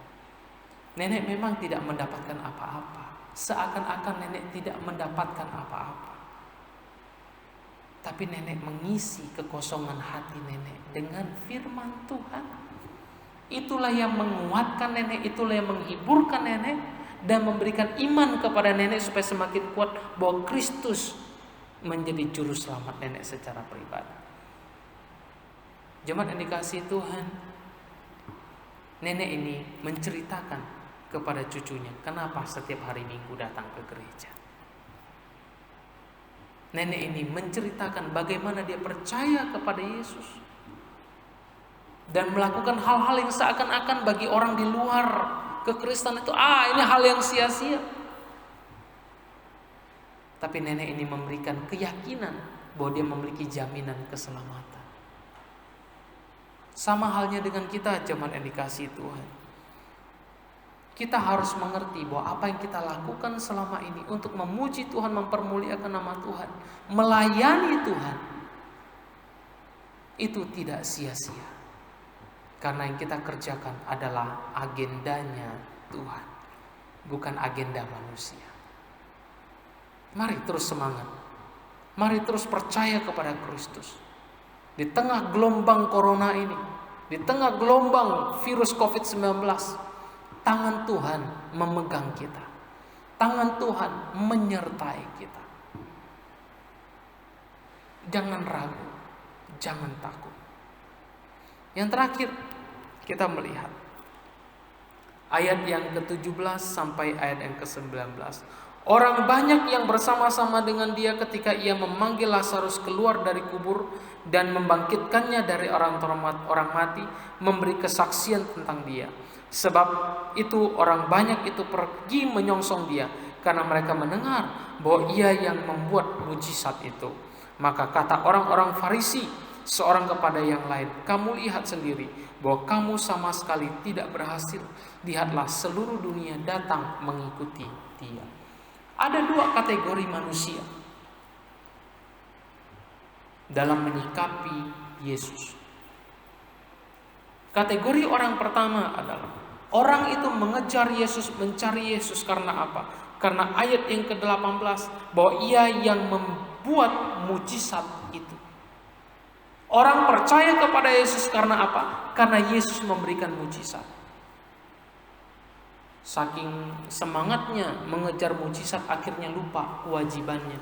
Nenek memang tidak mendapatkan apa-apa. Seakan-akan nenek tidak mendapatkan apa-apa. Tapi nenek mengisi kekosongan hati nenek dengan firman Tuhan. Itulah yang menguatkan nenek, itulah yang menghiburkan nenek dan memberikan iman kepada nenek supaya semakin kuat bahwa Kristus menjadi juru selamat nenek secara pribadi. Jemaat yang dikasihi Tuhan, nenek ini menceritakan kepada cucunya kenapa setiap hari Minggu datang ke gereja. Nenek ini menceritakan bagaimana dia percaya kepada Yesus dan melakukan hal-hal yang seakan-akan bagi orang di luar kekristenan itu ini hal yang sia-sia. Tapi nenek ini memberikan keyakinan bahwa dia memiliki jaminan keselamatan. Sama halnya dengan kita, jemaat yang dikasihi Tuhan. Kita harus mengerti bahwa apa yang kita lakukan selama ini untuk memuji Tuhan, mempermuliakan nama Tuhan, melayani Tuhan, itu tidak sia-sia. Karena yang kita kerjakan adalah agendanya Tuhan, bukan agenda manusia. Mari terus semangat. Mari terus percaya kepada Kristus. Di tengah gelombang corona ini, di tengah gelombang virus COVID-19, tangan Tuhan memegang kita. Tangan Tuhan menyertai kita. Jangan ragu, jangan takut. Yang terakhir, kita melihat ayat yang ke-17 sampai ayat yang ke-19. Orang banyak yang bersama-sama dengan dia ketika ia memanggil Lazarus keluar dari kubur dan membangkitkannya dari orang mati, memberi kesaksian tentang dia. Sebab itu orang banyak itu pergi menyongsong dia karena mereka mendengar bahwa ia yang membuat mujizat itu. Maka kata orang-orang Farisi seorang kepada yang lain, "Kamu lihat sendiri bahwa kamu sama sekali tidak berhasil. Lihatlah seluruh dunia datang mengikuti dia." Ada 2 kategori manusia dalam menyikapi Yesus. Kategori orang pertama adalah orang itu mengejar Yesus, mencari Yesus karena apa? Karena ayat yang ke-18 bahwa ia yang membuat mujizat itu. Orang percaya kepada Yesus karena apa? Karena Yesus memberikan mujizat. Saking semangatnya mengejar mujizat, akhirnya lupa kewajibannya.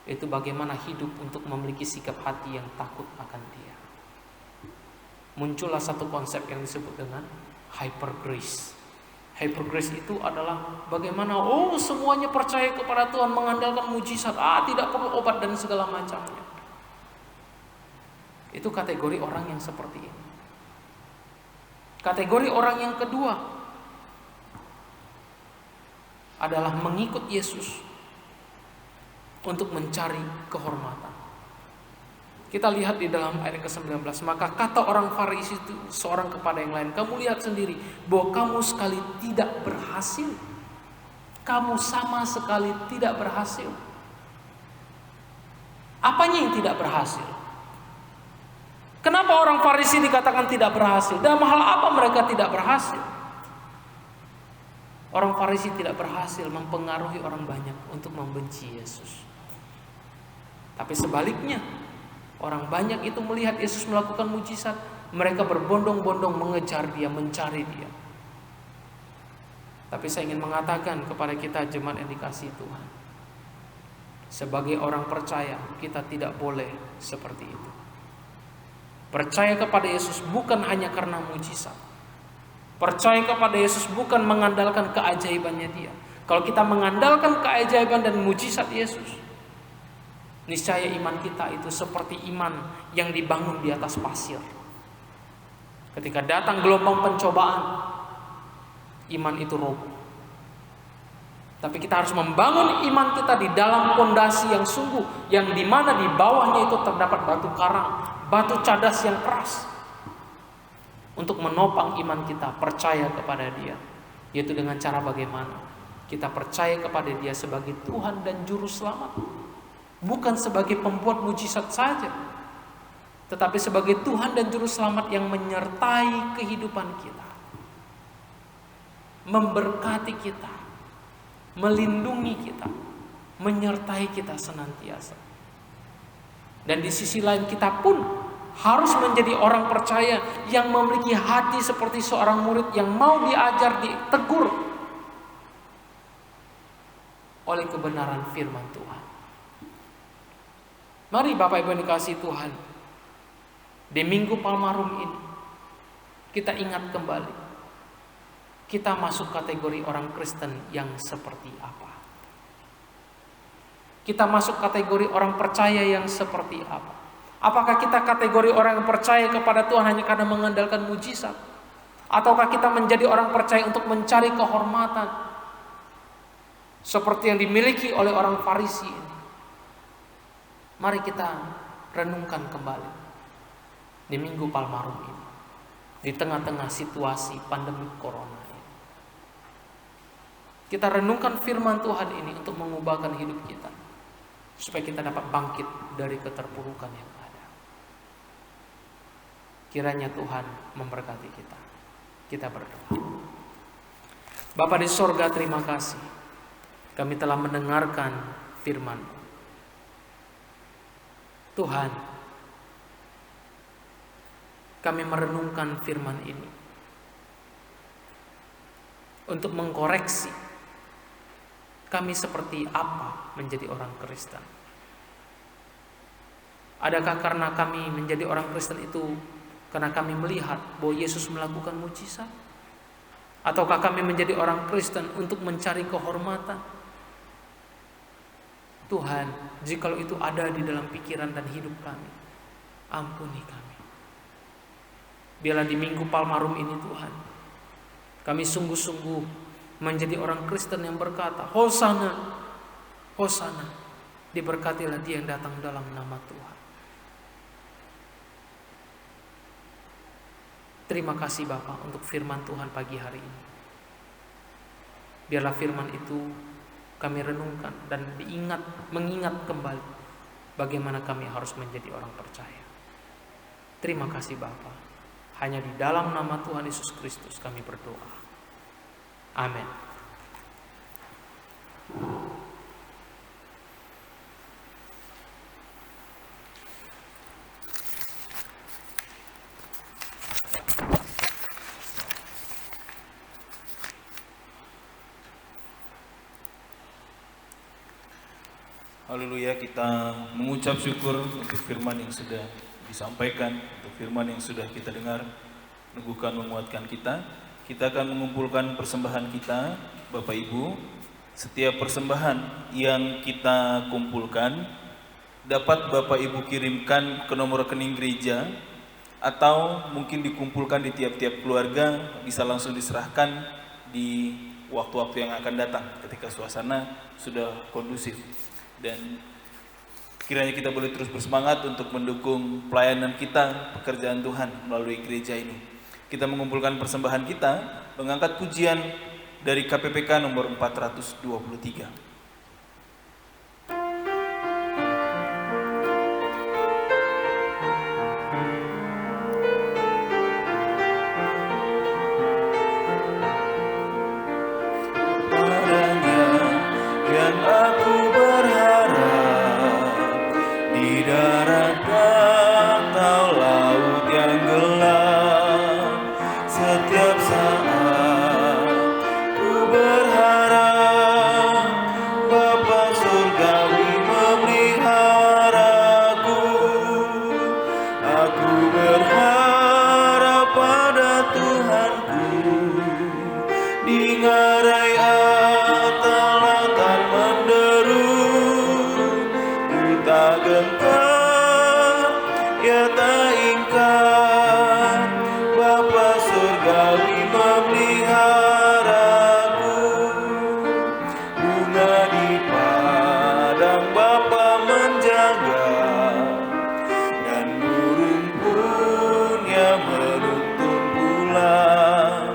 Itu bagaimana hidup untuk memiliki sikap hati yang takut akan dia. Muncullah satu konsep yang disebut dengan hyper grace. Hyper grace itu adalah bagaimana semuanya percaya kepada Tuhan, mengandalkan mujizat, tidak perlu obat dan segala macamnya. Itu kategori orang yang seperti ini. Kategori orang yang kedua adalah mengikut Yesus untuk mencari kehormatan. Kita lihat di dalam ayat ke-19, maka kata orang Farisi itu seorang kepada yang lain, "Kamu lihat sendiri bahwa kamu sekali tidak berhasil. Kamu sama sekali tidak berhasil." Apanya yang tidak berhasil? Kenapa orang Farisi dikatakan tidak berhasil? Dalam hal apa mereka tidak berhasil? Orang Farisi tidak berhasil mempengaruhi orang banyak untuk membenci Yesus. Tapi sebaliknya, orang banyak itu melihat Yesus melakukan mujizat, mereka berbondong-bondong mengejar dia, mencari dia. Tapi saya ingin mengatakan kepada kita jemaat yang dikasihi Tuhan, sebagai orang percaya, kita tidak boleh seperti itu. Percaya kepada Yesus bukan hanya karena mujizat. Percaya kepada Yesus bukan mengandalkan keajaibannya Dia. Kalau kita mengandalkan keajaiban dan mujizat Yesus, niscaya iman kita itu seperti iman yang dibangun di atas pasir. Ketika datang gelombang pencobaan, iman itu roboh. Tapi kita harus membangun iman kita di dalam pondasi yang sungguh, yang dimana di bawahnya itu terdapat batu karang, batu cadas yang keras, untuk menopang iman kita percaya kepada Dia. Yaitu dengan cara bagaimana? Kita percaya kepada Dia sebagai Tuhan dan Juru Selamat, bukan sebagai pembuat mujizat saja, tetapi sebagai Tuhan dan Juru Selamat yang menyertai kehidupan kita, memberkati kita, melindungi kita, menyertai kita senantiasa. Dan di sisi lain kita pun harus menjadi orang percaya yang memiliki hati seperti seorang murid yang mau diajar, ditegur oleh kebenaran firman Tuhan. Mari Bapak Ibu yang dikasihi Tuhan, di Minggu Palmarum ini kita ingat kembali, kita masuk kategori orang Kristen yang seperti apa? Kita masuk kategori orang percaya yang seperti apa? Apakah kita kategori orang yang percaya kepada Tuhan hanya karena mengandalkan mujizat? Ataukah kita menjadi orang percaya untuk mencari kehormatan seperti yang dimiliki oleh orang Farisi ini? Mari kita renungkan kembali di Minggu Palmarum ini, di tengah-tengah situasi pandemi corona. Kita renungkan firman Tuhan ini untuk mengubahkan hidup kita, supaya kita dapat bangkit dari keterpurukan yang ada. Kiranya Tuhan memberkati kita. Kita berdoa. Bapa di sorga, terima kasih. Kami telah mendengarkan firman Tuhan. Kami merenungkan firman ini untuk mengkoreksi kami seperti apa menjadi orang Kristen. Adakah karena kami menjadi orang Kristen itu karena kami melihat bahwa Yesus melakukan mujizat? Ataukah kami menjadi orang Kristen untuk mencari kehormatan? Tuhan, jikalau itu ada di dalam pikiran dan hidup kami, ampuni kami. Biarlah di Minggu Palmarum ini Tuhan, kami sungguh-sungguh menjadi orang Kristen yang berkata, Hosana, Hosana, diberkatilah dia yang datang dalam nama Tuhan. Terima kasih Bapa untuk firman Tuhan pagi hari ini. Biarlah firman itu kami renungkan dan mengingat kembali bagaimana kami harus menjadi orang percaya. Terima kasih Bapa. Hanya di dalam nama Tuhan Yesus Kristus kami berdoa. Amin. Haleluya, kita mengucap syukur untuk firman yang sudah disampaikan, untuk firman yang sudah kita dengar, meneguhkan, menguatkan kita. Kita akan mengumpulkan persembahan kita, Bapak Ibu. Setiap persembahan yang kita kumpulkan dapat Bapak Ibu kirimkan ke nomor rekening gereja, atau mungkin dikumpulkan di tiap-tiap keluarga, bisa langsung diserahkan di waktu-waktu yang akan datang ketika suasana sudah kondusif. Dan kiranya kita boleh terus bersemangat untuk mendukung pelayanan kita, pekerjaan Tuhan melalui gereja ini. Kita mengumpulkan persembahan kita, mengangkat pujian dari KPPK nomor 423. Aku berharap Ya tak ingkar Bapa surgawi memeliharaku, bunga di padang Bapa menjaga, dan burung pun yang menuntun pulang.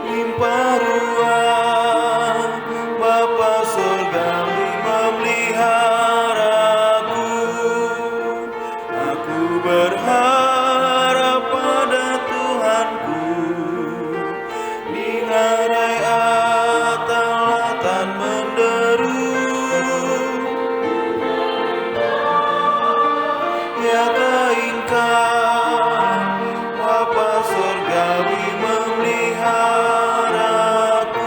Limpah ruah Bapa surgawi memeliharaku, aku berharap pada Tuhanku di ngarai lautan menderu. Ya tak ingkar Bapa surgawi memeliharaku.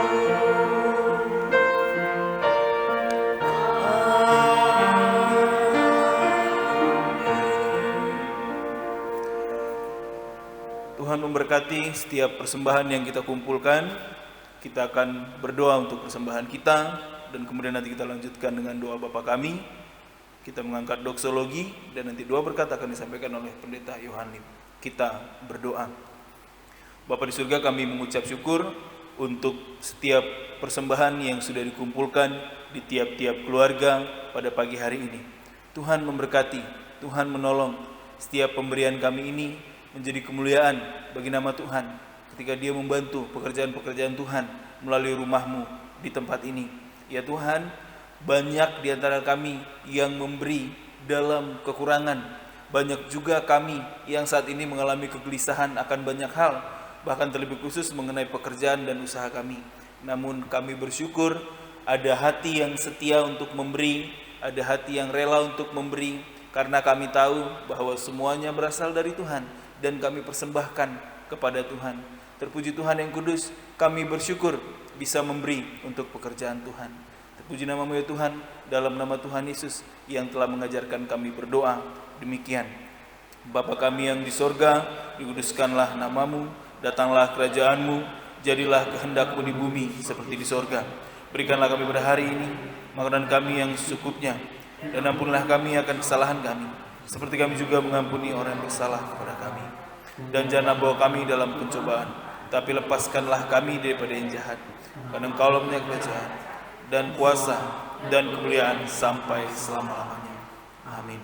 Tuhan memberkati setiap persembahan yang kita kumpulkan. Kita akan berdoa untuk persembahan kita, dan kemudian nanti kita lanjutkan dengan doa Bapa kami. Kita mengangkat doksologi, dan nanti doa berkat akan disampaikan oleh Pendeta Yohanim. Kita berdoa. Bapa di surga, kami mengucap syukur untuk setiap persembahan yang sudah dikumpulkan di tiap-tiap keluarga pada pagi hari ini. Tuhan memberkati, Tuhan menolong setiap pemberian kami ini menjadi kemuliaan bagi nama Tuhan ketika Dia membantu pekerjaan-pekerjaan Tuhan melalui rumah-Mu di tempat ini. Ya Tuhan, banyak di antara kami yang memberi dalam kekurangan. Banyak juga kami yang saat ini mengalami kegelisahan akan banyak hal, bahkan terlebih khusus mengenai pekerjaan dan usaha kami. Namun kami bersyukur ada hati yang setia untuk memberi, ada hati yang rela untuk memberi, karena kami tahu bahwa semuanya berasal dari Tuhan dan kami persembahkan kepada Tuhan. Terpuji Tuhan yang kudus, kami bersyukur bisa memberi untuk pekerjaan Tuhan. Terpuji nama-Mu ya Tuhan, dalam nama Tuhan Yesus yang telah mengajarkan kami berdoa. Demikian. Bapa kami yang di sorga, dikuduskanlah nama-Mu, datanglah kerajaan-Mu, jadilah kehendak-Mu di bumi seperti di sorga. Berikanlah kami pada hari ini makanan kami yang secukupnya, dan ampunilah kami akan kesalahan kami, seperti kami juga mengampuni orang yang bersalah kepada kami. Dan janganlah bawa kami dalam pencobaan, tapi lepaskanlah kami daripada yang jahat. Karena Engkau punya kerajaan dan kuasa dan kemuliaan sampai selama-lamanya. Amin.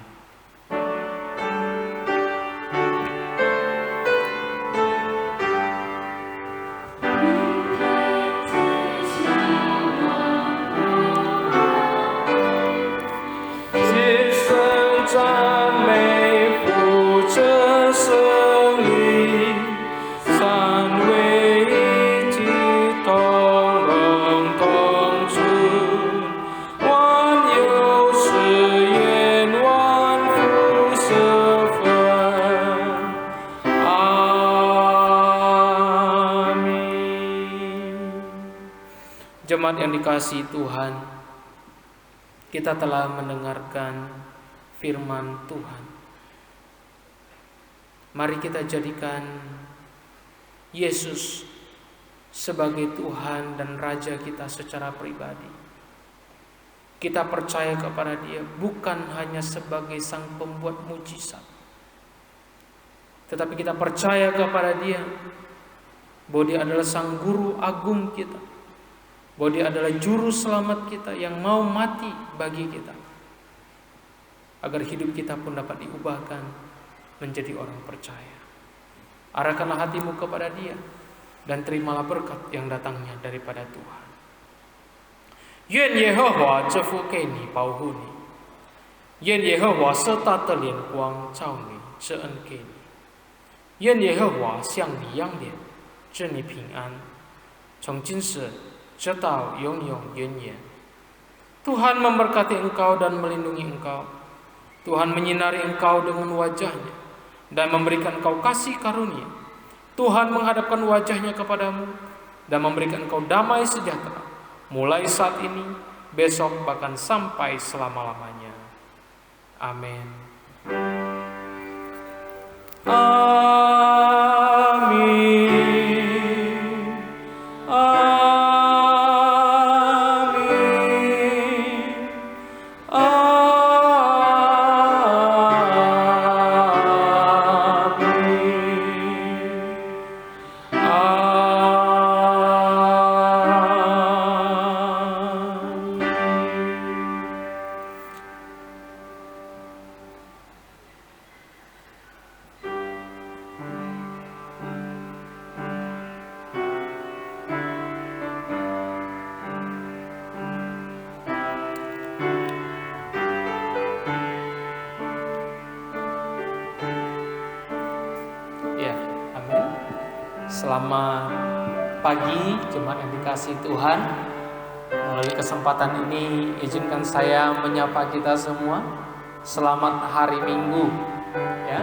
Jemaat yang dikasihi Tuhan, kita telah mendengarkan firman Tuhan. Mari kita jadikan Yesus sebagai Tuhan dan Raja kita secara pribadi. Kita percaya kepada Dia bukan hanya sebagai Sang Pembuat mujizat, tetapi kita percaya kepada Dia bahwa Dia adalah Sang Guru Agung kita, bahwa Dia adalah Juru Selamat kita yang mau mati bagi kita, agar hidup kita pun dapat diubahkan menjadi orang percaya. Arahkanlah hatimu kepada Dia dan terimalah berkat yang datangnya daripada Tuhan. 愿耶和华赐福给你，保护你；愿耶和华设他的脸光照你，赐恩给你；愿耶和华向你扬脸，赐你平安，从今时直到永永远远。 Tuhan memberkati engkau dan melindungi engkau. Tuhan menyinari engkau dengan wajah-Nya dan memberikan engkau kasih karunia. Tuhan menghadapkan wajah-Nya kepadamu dan memberikan engkau damai sejahtera, mulai saat ini, besok, bahkan sampai selama-lamanya. Amin. Amin. Amin. Selamat pagi jemaat yang dikasihi Tuhan. Melalui kesempatan ini izinkan saya menyapa kita semua. Selamat hari Minggu ya.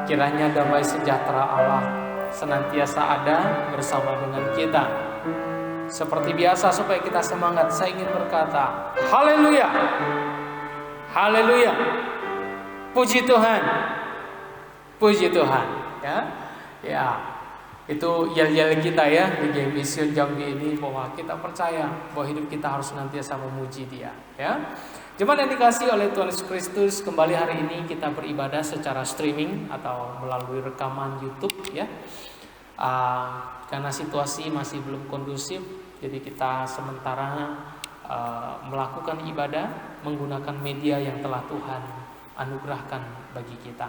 Kiranya damai sejahtera Allah senantiasa ada bersama dengan kita. Seperti biasa supaya kita semangat, saya ingin berkata haleluya. Haleluya. Puji Tuhan. Puji Tuhan ya. Ya. Itu yel-yel kita ya di Game Mission Jambi ini, bahwa kita percaya bahwa hidup kita harus senantiasa memuji Dia ya. Jemaat yang dikasihi oleh Tuhan Yesus Kristus, kembali hari ini kita beribadah secara streaming atau melalui rekaman YouTube ya. Karena situasi masih belum kondusif, jadi kita sementara melakukan ibadah menggunakan media yang telah Tuhan anugerahkan bagi kita.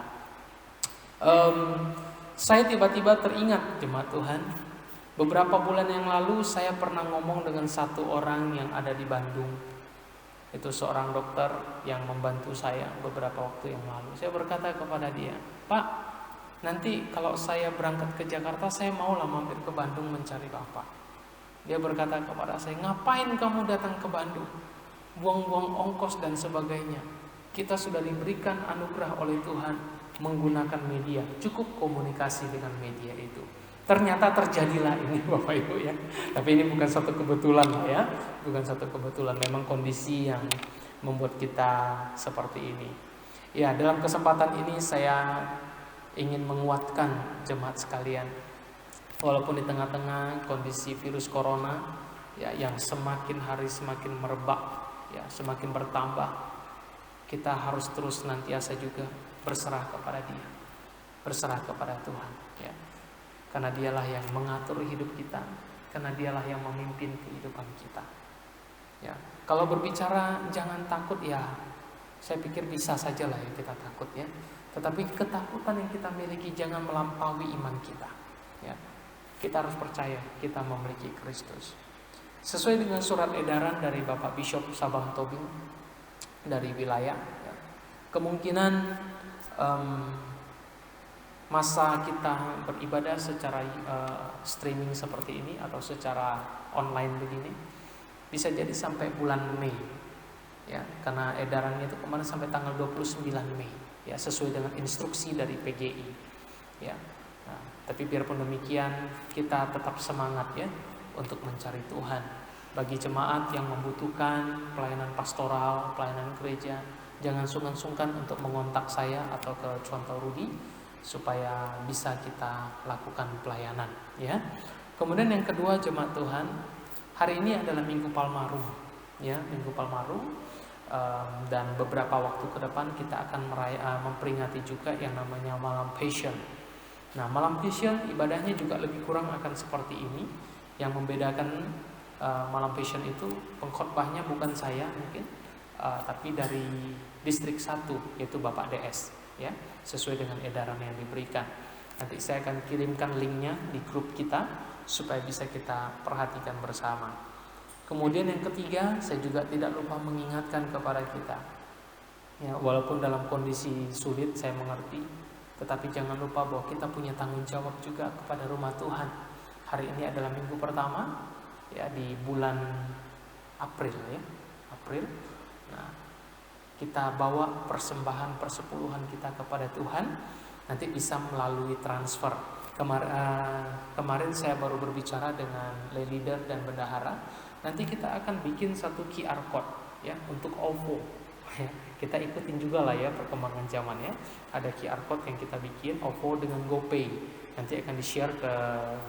Saya tiba-tiba teringat jemaat Tuhan, beberapa bulan yang lalu saya pernah ngomong dengan satu orang yang ada di Bandung. Itu seorang dokter yang membantu saya beberapa waktu yang lalu. Saya berkata kepada dia, "Pak, nanti kalau saya berangkat ke Jakarta, saya mau lah mampir ke Bandung mencari Bapak." Dia berkata kepada saya, "Ngapain kamu datang ke Bandung? Buang-buang ongkos dan sebagainya. Kita sudah diberikan anugerah oleh Tuhan menggunakan media, cukup komunikasi dengan media itu." Ternyata terjadilah ini Bapak Ibu ya. Tapi ini bukan satu kebetulan ya, bukan satu kebetulan, memang kondisi yang membuat kita seperti ini. Ya, dalam kesempatan ini saya ingin menguatkan jemaat sekalian. Walaupun di tengah-tengah kondisi virus corona ya yang semakin hari semakin merebak ya, semakin bertambah, kita harus terus senantiasa juga berserah kepada Dia, berserah kepada Tuhan ya. Karena Dialah yang mengatur hidup kita, karena Dialah yang memimpin kehidupan kita. Ya, kalau berbicara jangan takut ya, saya pikir bisa saja lah ya kita takut ya. Tetapi ketakutan yang kita miliki jangan melampaui iman kita. Ya, kita harus percaya kita memiliki Kristus. Sesuai dengan surat edaran dari Bapak Bishop Sabang Tobing dari wilayah, ya, kemungkinan masa kita beribadah secara streaming seperti ini atau secara online begini bisa jadi sampai bulan Mei ya, karena edarannya itu kemarin sampai tanggal 29 Mei ya, sesuai dengan instruksi dari PGI ya. Nah, tapi biarpun demikian kita tetap semangat ya untuk mencari Tuhan. Bagi jemaat yang membutuhkan pelayanan pastoral, pelayanan gereja, jangan sungkan-sungkan untuk mengontak saya atau ke Contoh Rudi supaya bisa kita lakukan pelayanan ya. Kemudian yang kedua jemaat Tuhan, hari ini adalah Minggu Palmarum ya, Minggu Palmarum, dan beberapa waktu ke depan kita akan memperingati juga yang namanya Malam Passion. Nah, Malam Passion ibadahnya juga lebih kurang akan seperti ini. Yang membedakan Malam Passion itu pengkhotbahnya bukan saya mungkin, tapi dari distrik 1 yaitu Bapak DS ya, sesuai dengan edaran yang diberikan. Nanti saya akan kirimkan linknya di grup kita supaya bisa kita perhatikan bersama. Kemudian yang ketiga, saya juga tidak lupa mengingatkan kepada kita ya, walaupun dalam kondisi sulit saya mengerti, tetapi jangan lupa bahwa kita punya tanggung jawab juga kepada rumah Tuhan. Hari ini adalah minggu pertama ya di bulan April ya, April. Nah, kita bawa persembahan persepuluhan kita kepada Tuhan, nanti bisa melalui transfer. Kemarin saya baru berbicara dengan lay leader dan bendahara. Nanti kita akan bikin satu QR code ya untuk OVO. Ya, kita ikutin juga lah ya perkembangan zaman ya. Ada QR code yang kita bikin OVO dengan GoPay. Nanti akan di-share ke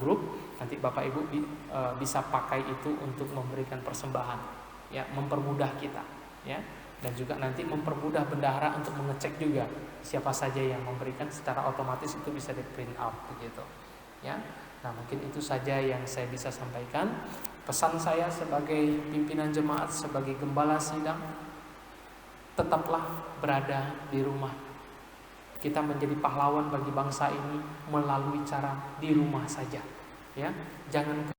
grup. Nanti Bapak Ibu bisa pakai itu untuk memberikan persembahan. Ya, mempermudah kita ya. Dan juga nanti mempermudah bendahara untuk mengecek juga siapa saja yang memberikan, secara otomatis itu bisa di print out begitu ya. Nah, mungkin itu saja yang saya bisa sampaikan. Pesan saya sebagai pimpinan jemaat, sebagai gembala sidang, tetaplah berada di rumah. Kita menjadi pahlawan bagi bangsa ini melalui cara di rumah saja ya. Jangan